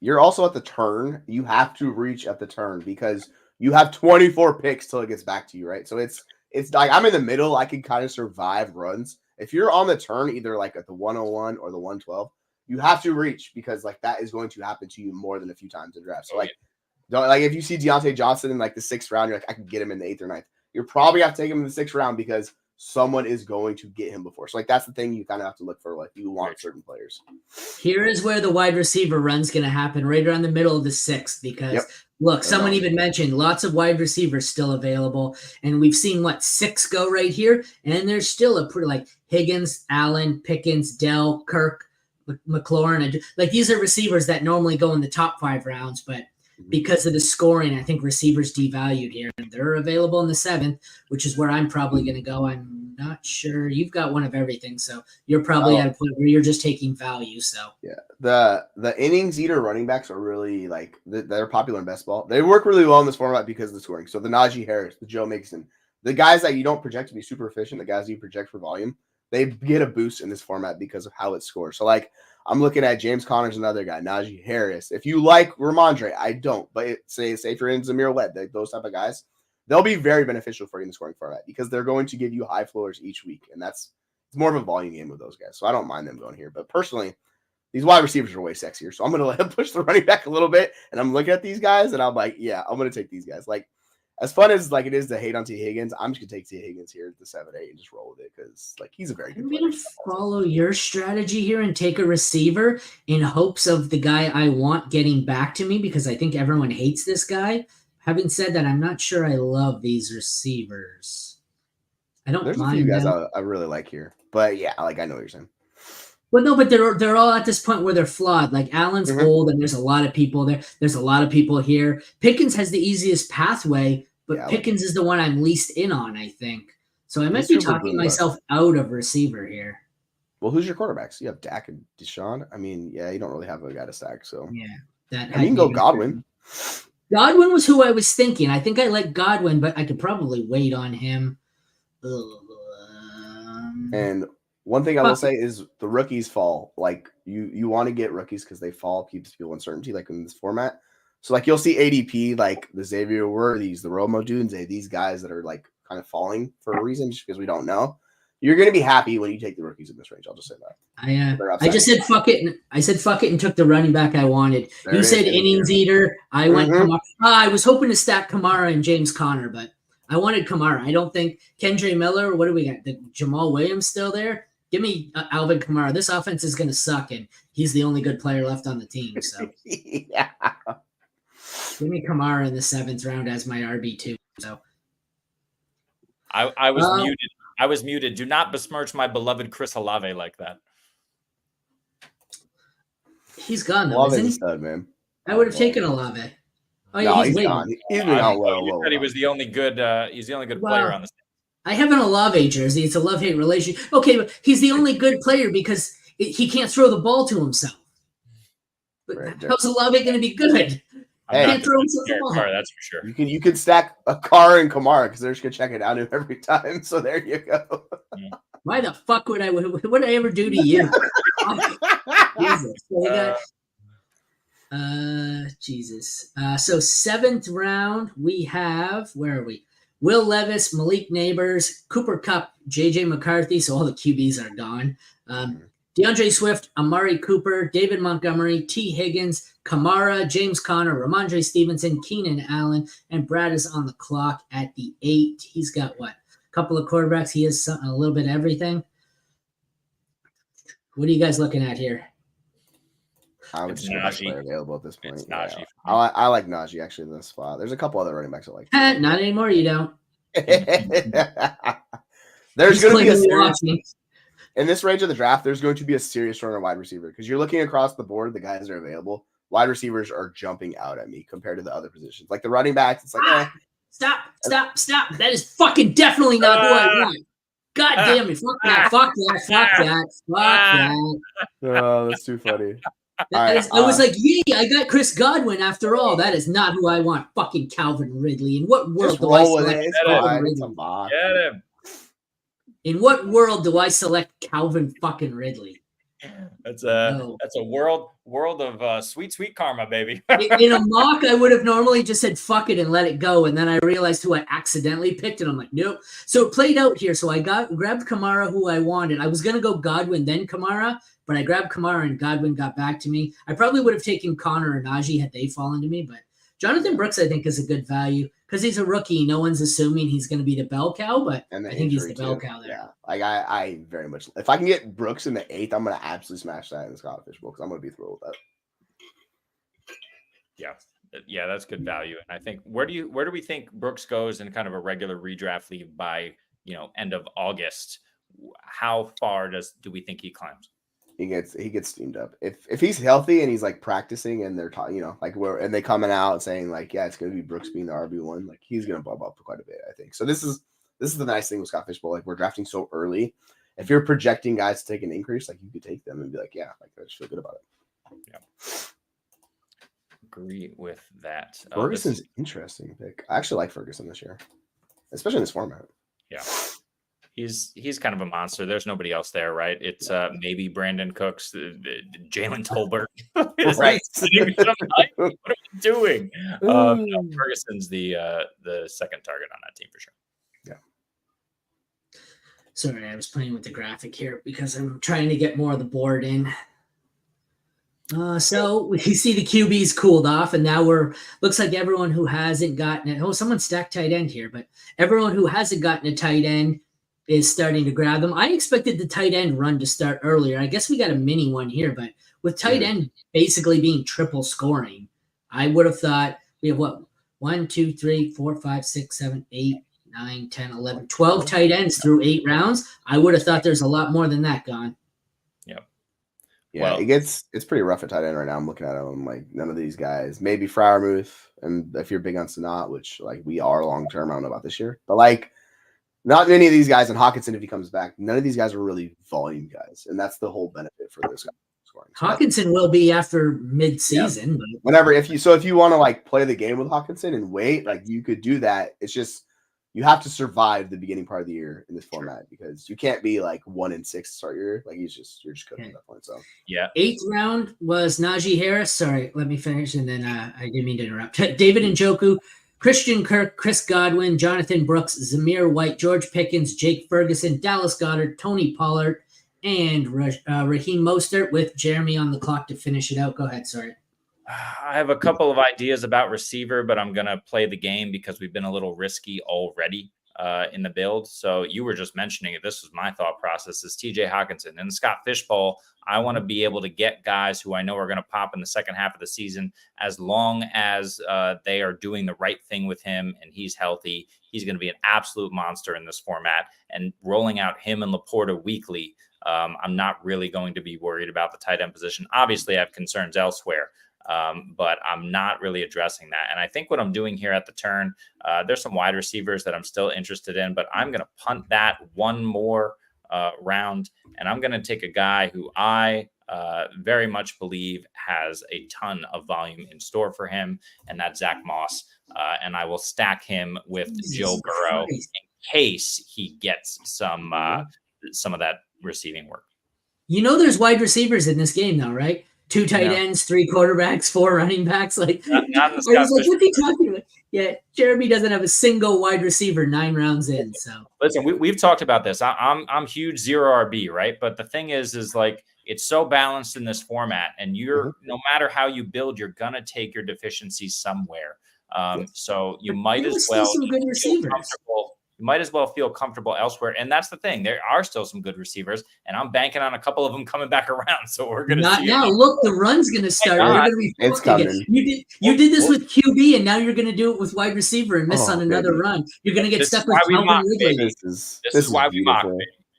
you're also at the turn. You have to reach at the turn because you have 24 picks till it gets back to you, right? So it's like I'm in the middle. I can kind of survive runs. If you're on the turn, either like at the 101 or the 112, you have to reach, because like that is going to happen to you more than a few times in draft. So if you see Deontay Johnson in like the 6th round, you're like, I can get him in the 8th or 9th. You're probably have to take him in the 6th round because someone is going to get him before. So like that's the thing you kind of have to look for. Like you want certain players. Here is where the wide receiver run's going to happen, right around the middle of the 6th, because Look, someone even mentioned lots of wide receivers still available, and we've seen 6 go right here, and there's still a pretty like Higgins, Allen, Pickens, Dell, Kirk, McLaurin, and like these are receivers that normally go in the top 5 rounds, but because of the scoring, I think receivers devalued here, and they're available in the 7th, which is where I'm probably going to go. I'm not sure. You've got one of everything, so you're probably at a point where you're just taking value. So yeah, the innings eater running backs are really like they're popular in best ball. They work really well in this format because of the scoring. So the Najee Harris, the Joe Mixon, the guys that you don't project to be super efficient, the guys you project for volume, they get a boost in this format because of how it scores. So like I'm looking at James Conner's another guy, Najee Harris. If you like Ramondre, I don't, but say if you're in Zamir Webb, those type of guys, they'll be very beneficial for you in the scoring format because they're going to give you high floors each week, and it's more of a volume game with those guys. So I don't mind them going here. But personally, these wide receivers are way sexier. So I'm going to let them push the running back a little bit, and I'm looking at these guys, and I'm like, yeah, I'm going to take these guys. Like, as fun as like it is to hate on T. Higgins, I'm just going to take T. Higgins here at the 7-8 and just roll with it because like he's a very good I'm player. going to follow your strategy here and take a receiver in hopes of the guy I want getting back to me because I think everyone hates this guy. Having said that, I'm not sure I love these receivers. I don't There's mind a few guys them. I really like here. But yeah, like I know what you're saying. But no, but they're all at this point where they're flawed. Like Allen's old, and there's a lot of people there. There's a lot of people here. Pickens has the easiest pathway, but Pickens is the one I'm least in on, I think. So I might be talking myself out of receiver here. Well, who's your quarterbacks? You have Dak and Deshaun. I mean, yeah, you don't really have a guy to stack. So yeah, you can go Godwin. Godwin was who I was thinking. I think I like Godwin, but I could probably wait on him. And one thing I will say is the rookies fall. Like you want to get rookies because they fall, keeps people uncertainty, like in this format. So like you'll see ADP, like the Xavier Worthies, the Romo Dunze, these guys that are like kind of falling for a reason just because we don't know. You're going to be happy when you take the rookies in this range. I'll just say that. I just said fuck it. I said fuck it and took the running back I wanted. You said innings eater. I went Kamara. I was hoping to stack Kamara and James Conner, but I wanted Kamara. I don't think Kendre Miller. What do we got? The Jamal Williams still there? Give me Alvin Kamara. This offense is going to suck, and he's the only good player left on the team. So yeah. Give me Kamara in the 7th round as my RB2. So I was muted. I was muted. Do not besmirch my beloved Chris Olave like that. He's gone though, Olave's isn't he? A stud, man. I would have taken Olave. Oh yeah, no, he's gone. He's been out well. You said he was the only good. He's the only good player on the team. I have an Olave jersey. It's a love-hate relationship. Okay, but he's the only good player because he can't throw the ball to himself. But how's Olave going to be good? Hey, can't throw himself the ball. That's for sure. You can stack a Carr and Kamara because they're just gonna check it out every time. So there you go. Why the fuck would I? What did I ever do to you? Jesus. So we got. Jesus. So 7th round we have. Where are we? Will Levis, Malik Neighbors, Cooper Kupp, JJ McCarthy. So all the QBs are gone. DeAndre Swift, Amari Cooper, David Montgomery, T. Higgins, Kamara, James Conner, Ramondre Stevenson, Keenan Allen, and Brad is on the clock at the 8. He's got what? A couple of quarterbacks. He has a little bit of everything. What are you guys looking at here? I would just Najee available at this point. It's Najee. Yeah. I like Najee actually in this spot. There's a couple other running backs I like. Not anymore. You don't. There's going to be a serious, in this range of the draft. There's going to be a serious runner wide receiver because you're looking across the board. The guys that are available. Wide receivers are jumping out at me compared to the other positions. Like the running backs, it's like Stop. That is fucking definitely not who I want. God damn it. Fuck that. Oh, that's too funny. I was like, yay, I got Chris Godwin after all. That is not who I want. Fucking Calvin Ridley. In what world do I select Calvin Ridley? Get him. In what world do I select Calvin fucking Ridley? That's a world of sweet karma, baby. In a mock, I would have normally just said fuck it and let it go, and then I realized who I accidentally picked, and I'm like, nope. So it played out here. So I grabbed Kamara, who I wanted. I was gonna go Godwin then Kamara, but I grabbed Kamara and Godwin got back to me. I probably would have taken Connor or Najee had they fallen to me, but Jonathan Brooks I think is a good value because he's a rookie. No one's assuming he's going to be the bell cow, but I think he's the bell cow there. Yeah, like I very much. If I can get Brooks in the 8th, I'm going to absolutely smash that in the Scott Fishbowl because I'm going to be thrilled with that. Yeah, Yeah, that's good value. And I think where do we think Brooks goes in kind of a regular redraft league by end of August? How far do we think he climbs? He gets steamed up. If he's healthy and he's like practicing and they're like and they coming out saying like, yeah, it's gonna be Brooks being the RB1, like he's gonna bump up quite a bit, I think. So this is the nice thing with Scott Fishbowl. Like we're drafting so early. If you're projecting guys to take an increase, like you could take them and be like, yeah, like I just feel good about it. Yeah. Agree with that. Ferguson's interesting pick. I actually like Ferguson this year, especially in this format. Yeah. He's kind of a monster. There's nobody else there, right? It's maybe Brandon Cooks, Jalen Tolbert. Right. What are we doing? No, Ferguson's the second target on that team for sure. Yeah. Sorry, I was playing with the graphic here because I'm trying to get more of the board in. So we see the QBs cooled off, and now looks like everyone who hasn't gotten it. Oh, someone stacked tight end here, but everyone who hasn't gotten a tight end is starting to grab them. I expected the tight end run to start earlier. I guess we got a mini one here, but with tight end basically being triple scoring, I would have thought we have 1, 2, 3, 4, 5, 6, 7, 8, 9, 10, 11, 12 tight ends through 8 rounds. I would have thought there's a lot more than that gone. Yep. Yeah, it's pretty rough at tight end right now. I'm looking at them. I'm like, none of these guys. Maybe Freiermuth, and if you're big on Sanat, which like we are long term, I don't know about this year, but like not many of these guys, and Hawkinson if he comes back, none of these guys are really volume guys, and that's the whole benefit for this guy scoring. So Hawkinson will be after mid-season. Yeah. But whenever if you want to like play the game with Hawkinson and wait, like you could do that. It's just you have to survive the beginning part of the year in this format because you can't be like 1-6 to start your year. Like you're just cooking at that point. So yeah. 8th round was Najee Harris. Sorry, let me finish, and then I didn't mean to interrupt. David Njoku, Christian Kirk, Chris Godwin, Jonathan Brooks, Zamir White, George Pickens, Jake Ferguson, Dallas Goedert, Tony Pollard, and Raheem Mostert with Jeremy on the clock to finish it out. Go ahead, sorry. I have a couple of ideas about receiver, but I'm going to play the game because we've been a little risky already in the build. So you were just mentioning it. This was my thought process is TJ Hawkinson and Scott Fishbowl. I want to be able to get guys who I know are going to pop in the second half of the season as long as they are doing the right thing with him and he's healthy. He's going to be an absolute monster in this format, and rolling out him and Laporta weekly. I'm not really going to be worried about the tight end position. Obviously, I have concerns elsewhere. But I'm not really addressing that. And I think what I'm doing here at the turn, there's some wide receivers that I'm still interested in, but I'm going to punt that one more round. And I'm going to take a guy who I very much believe has a ton of volume in store for him. And that's Zach Moss. And I will stack him with Joe Burrow in case he gets some of that receiving work. You know, there's wide receivers in this game though, right? 2 tight ends, 3 quarterbacks, 4 running backs. Like, not I was like, what are you talking about? Yeah, Jeremy doesn't have a single wide receiver 9 rounds in. So listen, we've talked about this. I'm huge 0 RB, right? But the thing is like it's so balanced in this format, and you're no matter how you build, you're gonna take your deficiencies somewhere. So you might as well some good receivers. You might as well feel comfortable elsewhere. And that's the thing. There are still some good receivers, and I'm banking on a couple of them coming back around. So we're going to see. Now, look, the run's going to start. It's coming. You did this with QB, and now you're going to do it with wide receiver and miss on another run. You're going to get stuck with Calvin Ridley. This is why we mock.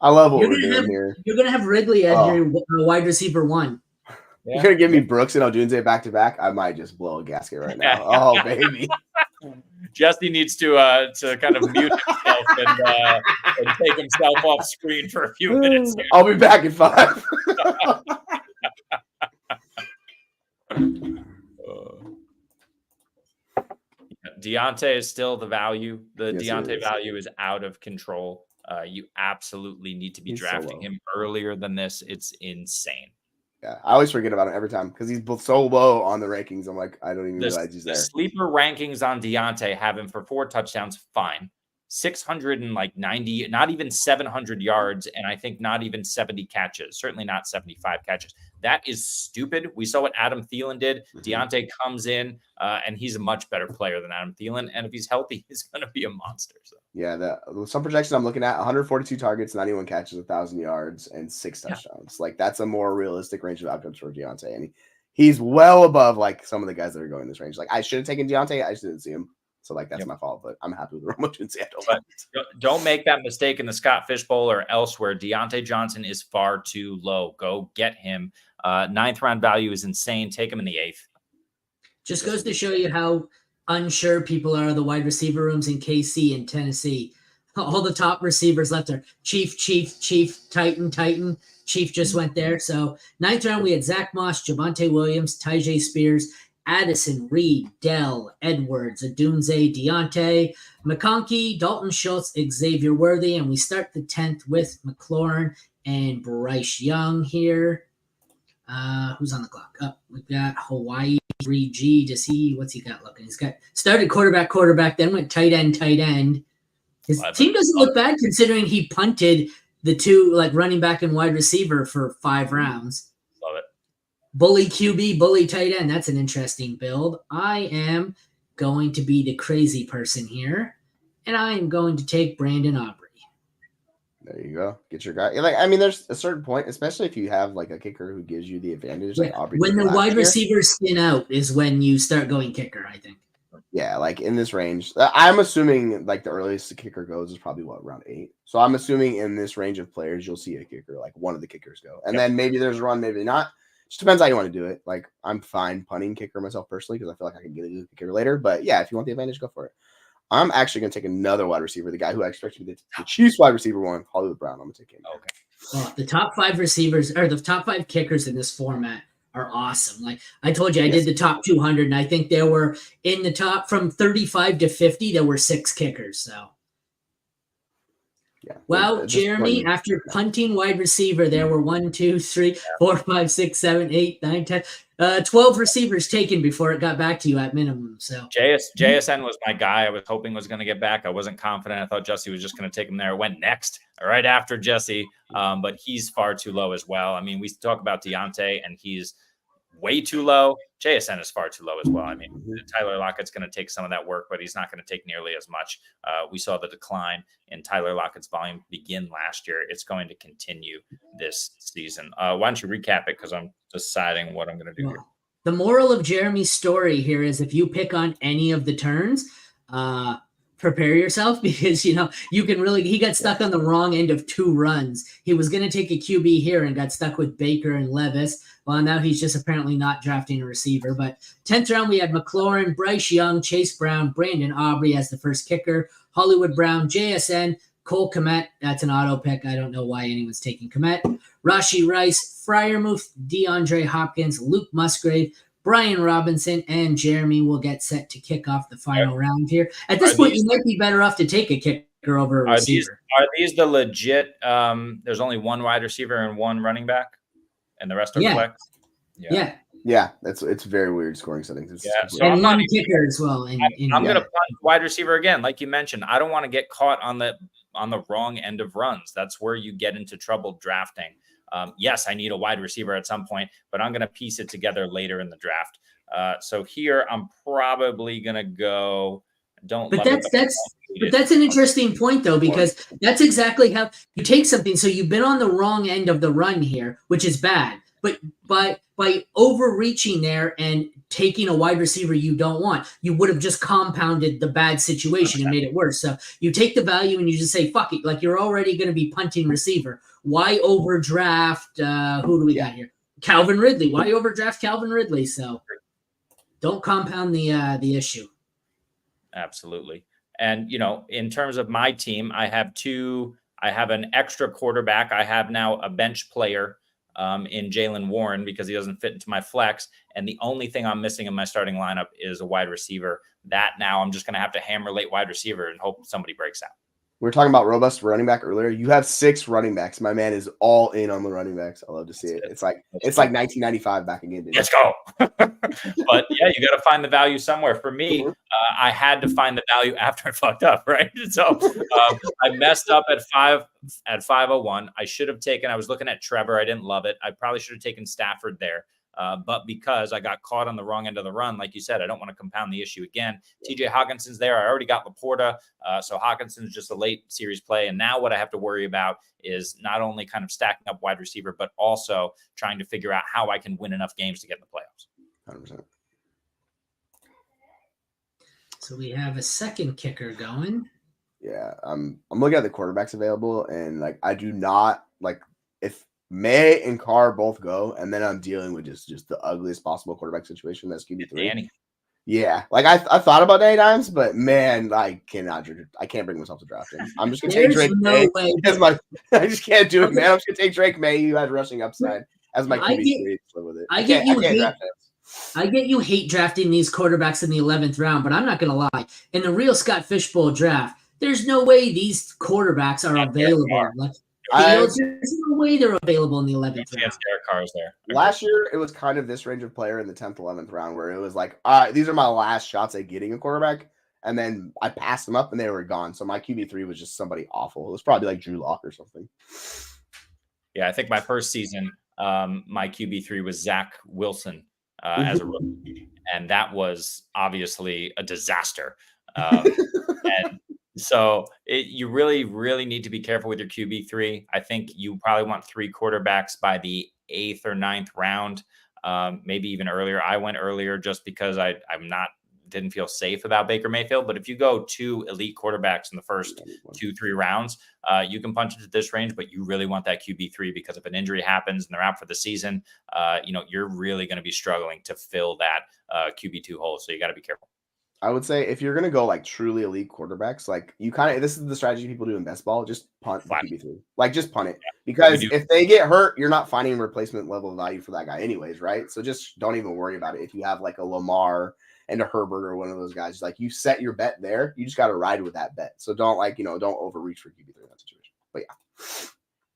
I love what we're doing here. You're going to have Ridley as your wide receiver 1. Yeah. You're going to give me Brooks and Odunze back-to-back? I might just blow a gasket right now. Oh, baby. Jesse needs to kind of mute himself and take himself off screen for a few minutes here. I'll be back in 5. Deontay is still the value. The Deontay value is out of control. You absolutely need to be drafting him earlier than this. It's insane. Yeah, I always forget about him every time because he's so low on the rankings. I'm like, I don't even realize he's there. The sleeper rankings on Deontay have him for 4 touchdowns. Fine. 690, not even 700 yards, and I think not even 70 catches. Certainly not 75 catches. That is stupid. We saw what Adam Thielen did. Deontay comes in, and he's a much better player than Adam Thielen. And if he's healthy, he's going to be a monster. So. Yeah, some projections I'm looking at: 142 targets, 91 catches, 1,000 yards, and 6 touchdowns. Like that's a more realistic range of outcomes for Deontay, and he's well above like some of the guys that are going this range. Like I should have taken Deontay, I just didn't see him. So like that's my fault, but I'm happy with the Romo in Seattle. But don't make that mistake in the Scott Fishbowl or elsewhere. Deontay Johnson is far too low. Go get him. 9th round value is insane. Take him in the 8th. Just goes to show you how unsure people are of the wide receiver rooms in KC and Tennessee. All the top receivers left are Chief, Titan. Chief just went there. So 9th round, we had Zach Moss, Javonte Williams, Tyjae Spears, Addison, Reed, Dell, Edwards, Adunze, Deontay, McConkey, Dalton Schultz, Xavier Worthy, and we start the 10th with McLaurin and Bryce Young here. Who's on the clock? We've got Hawaii 3G. What's he got looking? He's got started quarterback, then went tight end. His team doesn't look bad considering he punted the 2 like running back and wide receiver for 5 rounds. Love it. Bully QB, bully tight end. That's an interesting build. I am going to be the crazy person here, and I am going to take Brandon Aubrey. There you go. Get your guy. Like, I mean, there's a certain point, especially if you have like a kicker who gives you the advantage. Like Aubrey. When the wide receivers spin out is when you start going kicker, I think. Yeah, like in this range, I'm assuming like the earliest the kicker goes is probably round 8. So I'm assuming in this range of players, you'll see a kicker, like one of the kickers go, and then maybe there's a run, maybe not. Just depends how you want to do it. Like I'm fine punting kicker myself personally because I feel like I can get a good kicker later. But yeah, if you want the advantage, go for it. I'm actually going to take another wide receiver, the guy who I expect to be the Chiefs wide receiver one, Hollywood Brown. I'm going to take him. Okay. Well, the top 5 receivers or the top 5 kickers in this format are awesome. Like I told you, I did the top 200, and I think there were in the top from 35 to 50, there were 6 kickers. So, yeah. Wow, Jeremy, after punting wide receiver, there were 1, 2, 3, 4, 5, 6, 7, 8, 9, 10, 12 receivers taken before it got back to you at minimum. So JSN was my guy. I was hoping was going to get back. I wasn't confident. I thought Jesse was just going to take him there. It went next, right after Jesse, but he's far too low as well. I mean, we talk about Deontay, and he's way too low. JSN is far too low as well. I mean, Tyler Lockett's going to take some of that work, but he's not going to take nearly as much. We saw the decline in Tyler Lockett's volume begin last year. It's going to continue this season. Why don't you recap it? Because I'm deciding what I'm going to do here. The moral of Jeremy's story here is if you pick on any of the turns, prepare yourself because, you can really – he got stuck on the wrong end of 2 runs. He was going to take a QB here and got stuck with Baker and Levis. Well, now he's just apparently not drafting a receiver. But 10th round, we had McLaurin, Bryce Young, Chase Brown, Brandon Aubrey as the first kicker, Hollywood Brown, JSN, Cole Kmet. That's an auto pick. I don't know why anyone's taking Kmet. Rashi Rice, Freiermuth, DeAndre Hopkins, Luke Musgrave, Brian Robinson, and Jeremy will get set to kick off the final round here. At this point, you might be better off to take a kicker over a receiver. Are these the legit there's only 1 wide receiver and 1 running back? And the rest are flex? Yeah, it's very weird scoring settings. So and 1 kicker as well. I'm going to punt wide receiver again. Like you mentioned, I don't want to get caught on the wrong end of runs. That's where you get into trouble drafting. Yes, I need a wide receiver at some point, but I'm going to piece it together later in the draft. So here I'm probably going to go. But that's an interesting point though, because that's exactly how you take something. So you've been on the wrong end of the run here, which is bad. But by overreaching there and taking a wide receiver you don't want, you would have just compounded the bad situation and made it worse. So you take the value and you just say, fuck it. Like you're already going to be punting receiver. Why overdraft? Who do we got here? Calvin Ridley. Why overdraft Calvin Ridley? So don't compound the issue. Absolutely. And, in terms of my team, I have an extra quarterback. I have now a bench player in Jaylen Warren because he doesn't fit into my flex. And the only thing I'm missing in my starting lineup is a wide receiver. That now I'm just going to have to hammer late wide receiver and hope somebody breaks out. We were talking about robust running back earlier. You have 6 running backs. My man is all in on the running backs. I love to see it. It's like 1995 back again. Dude. Let's go. But yeah, you got to find the value somewhere. For me, I had to find the value after I fucked up, right? So I messed up at 501. I should have taken. I was looking at Trevor. I didn't love it. I probably should have taken Stafford there. But because I got caught on the wrong end of the run, like you said, I don't want to compound the issue again. TJ Hawkinson's there. I already got Laporta. So Hawkinson's just a late series play. And now what I have to worry about is not only kind of stacking up wide receiver, but also trying to figure out how I can win enough games to get in the playoffs. 100%. So we have a second kicker going. Yeah, I'm looking at the quarterbacks available, and like I do not like if May and Carr both go, and then I'm dealing with just the ugliest possible quarterback situation. That's QB3. Danny. Yeah, like I thought about Danny Dimes, but man, I can't bring myself to draft him. I'm just gonna take Drake May as my. I just can't do it, man. I'm just gonna take Drake May, who has rushing upside, as my QB3. With it. I get you hate drafting these quarterbacks in the 11th round, but I'm not gonna lie. In the real Scott Fishbowl draft, there's no way these quarterbacks are available. There's no way they're available in the 11th round. Derek Carr's there. Last year, it was kind of this range of player in the 10th, 11th round where it was like, these are my last shots at getting a quarterback. And then I passed them up and they were gone. So my QB3 was just somebody awful. It was probably like Drew Lock or something. Yeah, I think my first season, my QB3 was Zach Wilson as a rookie. And that was obviously a disaster. And so you really, really need to be careful with your QB3. I think you probably want 3 quarterbacks by the 8th or 9th round, maybe even earlier. I went earlier just because didn't feel safe about Baker Mayfield. But if you go 2 elite quarterbacks in the first 2-3 rounds, you can punch into this range, but you really want that QB3 because if an injury happens and they're out for the season, you're really going to be struggling to fill that QB2 hole. So you got to be careful. I would say if you're going to go like truly elite quarterbacks, like this is the strategy people do in best ball, just punt the QB3. Like just punt it. Because if they get hurt, you're not finding replacement level value for that guy anyways, right? So just don't even worry about it. If you have like a Lamar and a Herbert or one of those guys, like you set your bet there, you just got to ride with that bet. So don't don't overreach for QB3 in that situation. But yeah.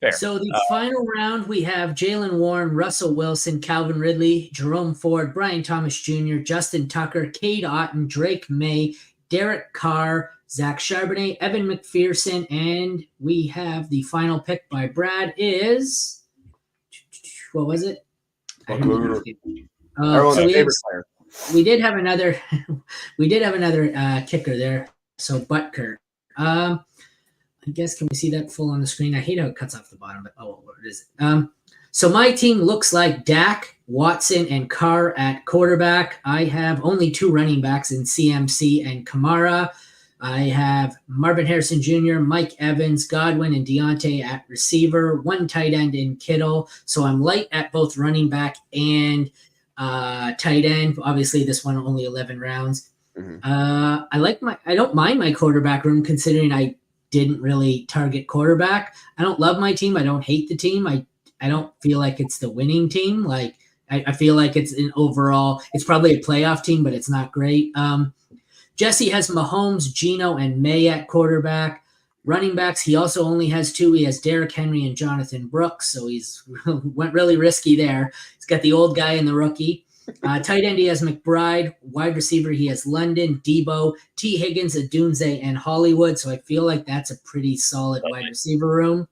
Fair. So the final round, we have Jalen Warren, Russell Wilson, Calvin Ridley, Jerome Ford, Brian Thomas Jr., Justin Tucker, Cade Otton, Drake May, Derek Carr, Zach Charbonnet, Evan McPherson, and we have the final pick by Brad is what was it? We did have another kicker there. So Butker. I guess, can we see that full on the screen? I hate how it cuts off the bottom, but what is it? So my team looks like Dak, Watson, and Carr at quarterback. I have only 2 running backs in CMC and Kamara. I have Marvin Harrison Jr., Mike Evans, Godwin, and Deontay at receiver, 1 tight end in Kittle. So I'm light at both running back and tight end. Obviously, this one only 11 rounds. Mm-hmm. I don't mind my quarterback room considering I didn't really target quarterback. I don't love my team. I don't hate the team. I don't feel like it's the winning team. Like I feel like it's an overall, it's probably a playoff team, but it's not great. Jesse has Mahomes, Geno, and May at quarterback. Running backs, he also only has 2. He has Derrick Henry and Jonathan Brooks, so he's went really risky there. He's got the old guy and the rookie. Tight end, he has McBride. Wide receiver, he has London, Debo, T. Higgins, Adunze, and Hollywood. So I feel like that's a pretty solid wide receiver room.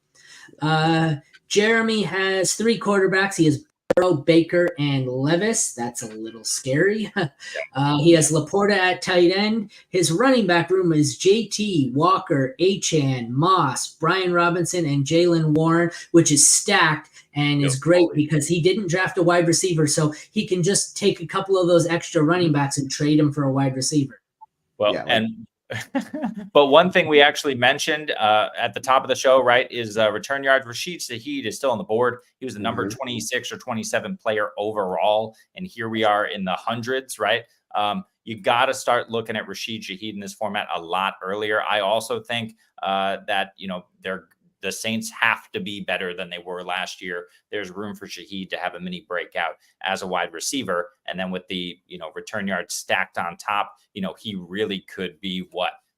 Jeremy has 3 quarterbacks. He has Burrow, Baker, and Levis. That's a little scary. He has Laporta at tight end. His running back room is JT, Walker, Achane, Moss, Brian Robinson, and Jalen Warren, which is stacked. And is great because he didn't draft a wide receiver, so he can just take a couple of those extra running backs and trade them for a wide receiver. Well, but one thing we actually mentioned at the top of the show, right, is return yards. Rashid Shaheed is still on the board. He was the number 26 or 27 player overall, and here we are in the hundreds, right? You got to start looking at Rashid Shaheed in this format a lot earlier. I also think that the Saints have to be better than they were last year. There's room for Shaheed to have a mini breakout as a wide receiver. And then with the, return yards stacked on top, he really could be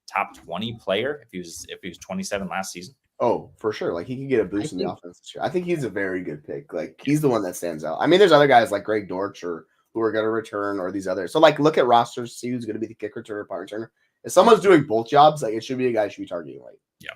top 20 player if he was 27 last season. Oh, for sure. Like he could get a boost in the offense this year. I think he's a very good pick. Like he's the one that stands out. I mean, there's other guys like Greg Dortch who are going to return or these others. So like look at rosters, see who's going to be the kick returner, punt returner. If someone's doing both jobs, like it should be a guy who should be targeting. Like, yeah.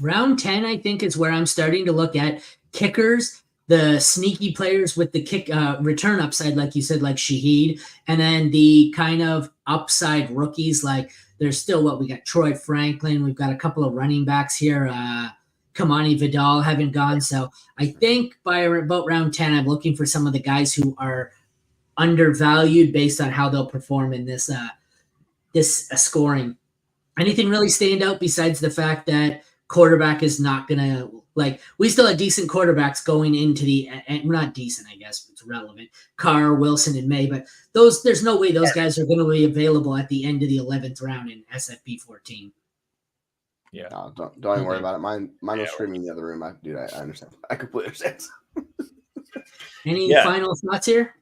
Round 10, I think, is where I'm starting to look at kickers the sneaky players with the kick return upside, like you said, like Shaheed, and then the kind of upside rookies. Like there's still we got Troy Franklin. We've got a couple of running backs here. Kamani Vidal haven't gone. So I think by about round 10, I'm looking for some of the guys who are undervalued based on how they'll perform in this scoring. Anything really stand out besides the fact that quarterback is not going to, like, we still have decent quarterbacks going into not decent, I guess it's relevant, Carr, Wilson, and May, but there's no way those guys are going to be available at the end of the 11th round in SFB14. Yeah. No, don't even worry about it. Mine was streaming in the other room. I understand. I completely understand. Any final thoughts here?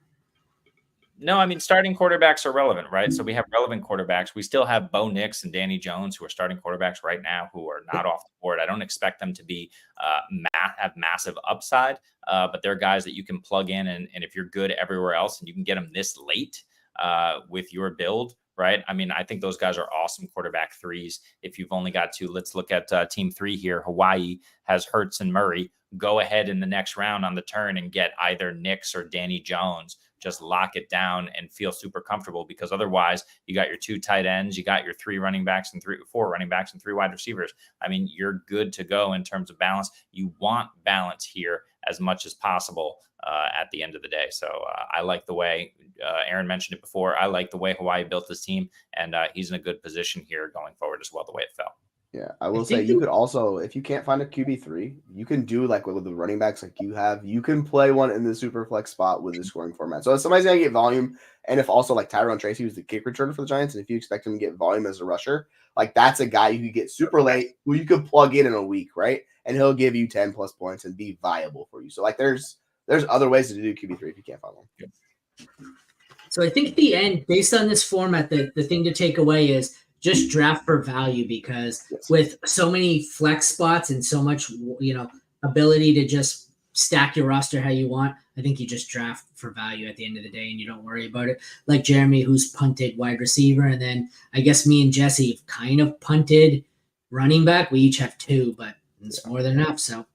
No, I mean, starting quarterbacks are relevant, right? So we have relevant quarterbacks. We still have Bo Nix and Danny Jones, who are starting quarterbacks right now, who are not off the board. I don't expect them to be have massive upside, but they're guys that you can plug in, and if you're good everywhere else and you can get them this late with your build, right? I mean, I think those guys are awesome quarterback threes. If you've only got two, let's look at team 3 here. Hawaii has Hurts and Murray. Go ahead in the next round on the turn and get either Nix or Danny Jones. Just lock it down and feel super comfortable, because otherwise you got your 2 tight ends, you got your 4 running backs and 3 wide receivers. I mean, you're good to go in terms of balance. You want balance here as much as possible at the end of the day. So I like the way Aaron mentioned it before. I like the way Hawaii built this team, and he's in a good position here going forward as well, the way it fell. Yeah, I will say you could also, if you can't find a QB3, you can do like with the running backs like you have, you can play one in the super flex spot with the scoring format. So if somebody's going to get volume, and if also like Tyrone Tracy was the kick returner for the Giants, and if you expect him to get volume as a rusher, like that's a guy you could get super late who you could plug in a week, right? And he'll give you 10 plus points and be viable for you. So like there's other ways to do QB3 if you can't find one. Yeah. So I think at the end, based on this format, the thing to take away is just draft for value, because with so many flex spots and so much, ability to just stack your roster how you want, I think you just draft for value at the end of the day and you don't worry about it. Like Jeremy, who's punted wide receiver, and then I guess me and Jesse have kind of punted running back. We each have 2, but it's more than enough. So,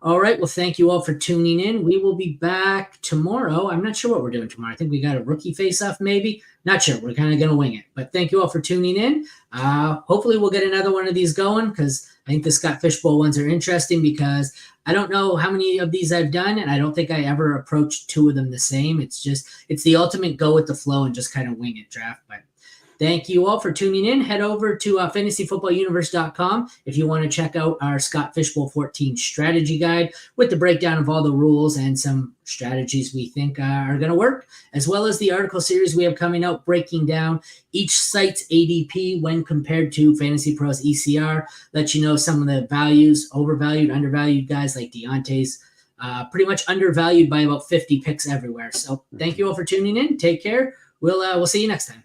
all right. Well, thank you all for tuning in. We will be back tomorrow. I'm not sure what we're doing tomorrow. I think we got a rookie face-off maybe. Not sure. We're kind of going to wing it. But thank you all for tuning in. Hopefully we'll get another one of these going, because I think the Scott Fishbowl ones are interesting, because I don't know how many of these I've done, and I don't think I ever approached 2 of them the same. It's the ultimate go with the flow and just kind of wing it draft. But thank you all for tuning in. Head over to fantasyfootballuniverse.com if you want to check out our Scott Fishbowl 14 strategy guide with the breakdown of all the rules and some strategies we think are going to work, as well as the article series we have coming out breaking down each site's ADP when compared to Fantasy Pros ECR. Let you know some of the values, overvalued, undervalued guys like Deontay's pretty much undervalued by about 50 picks everywhere. So thank you all for tuning in. Take care. We'll see you next time.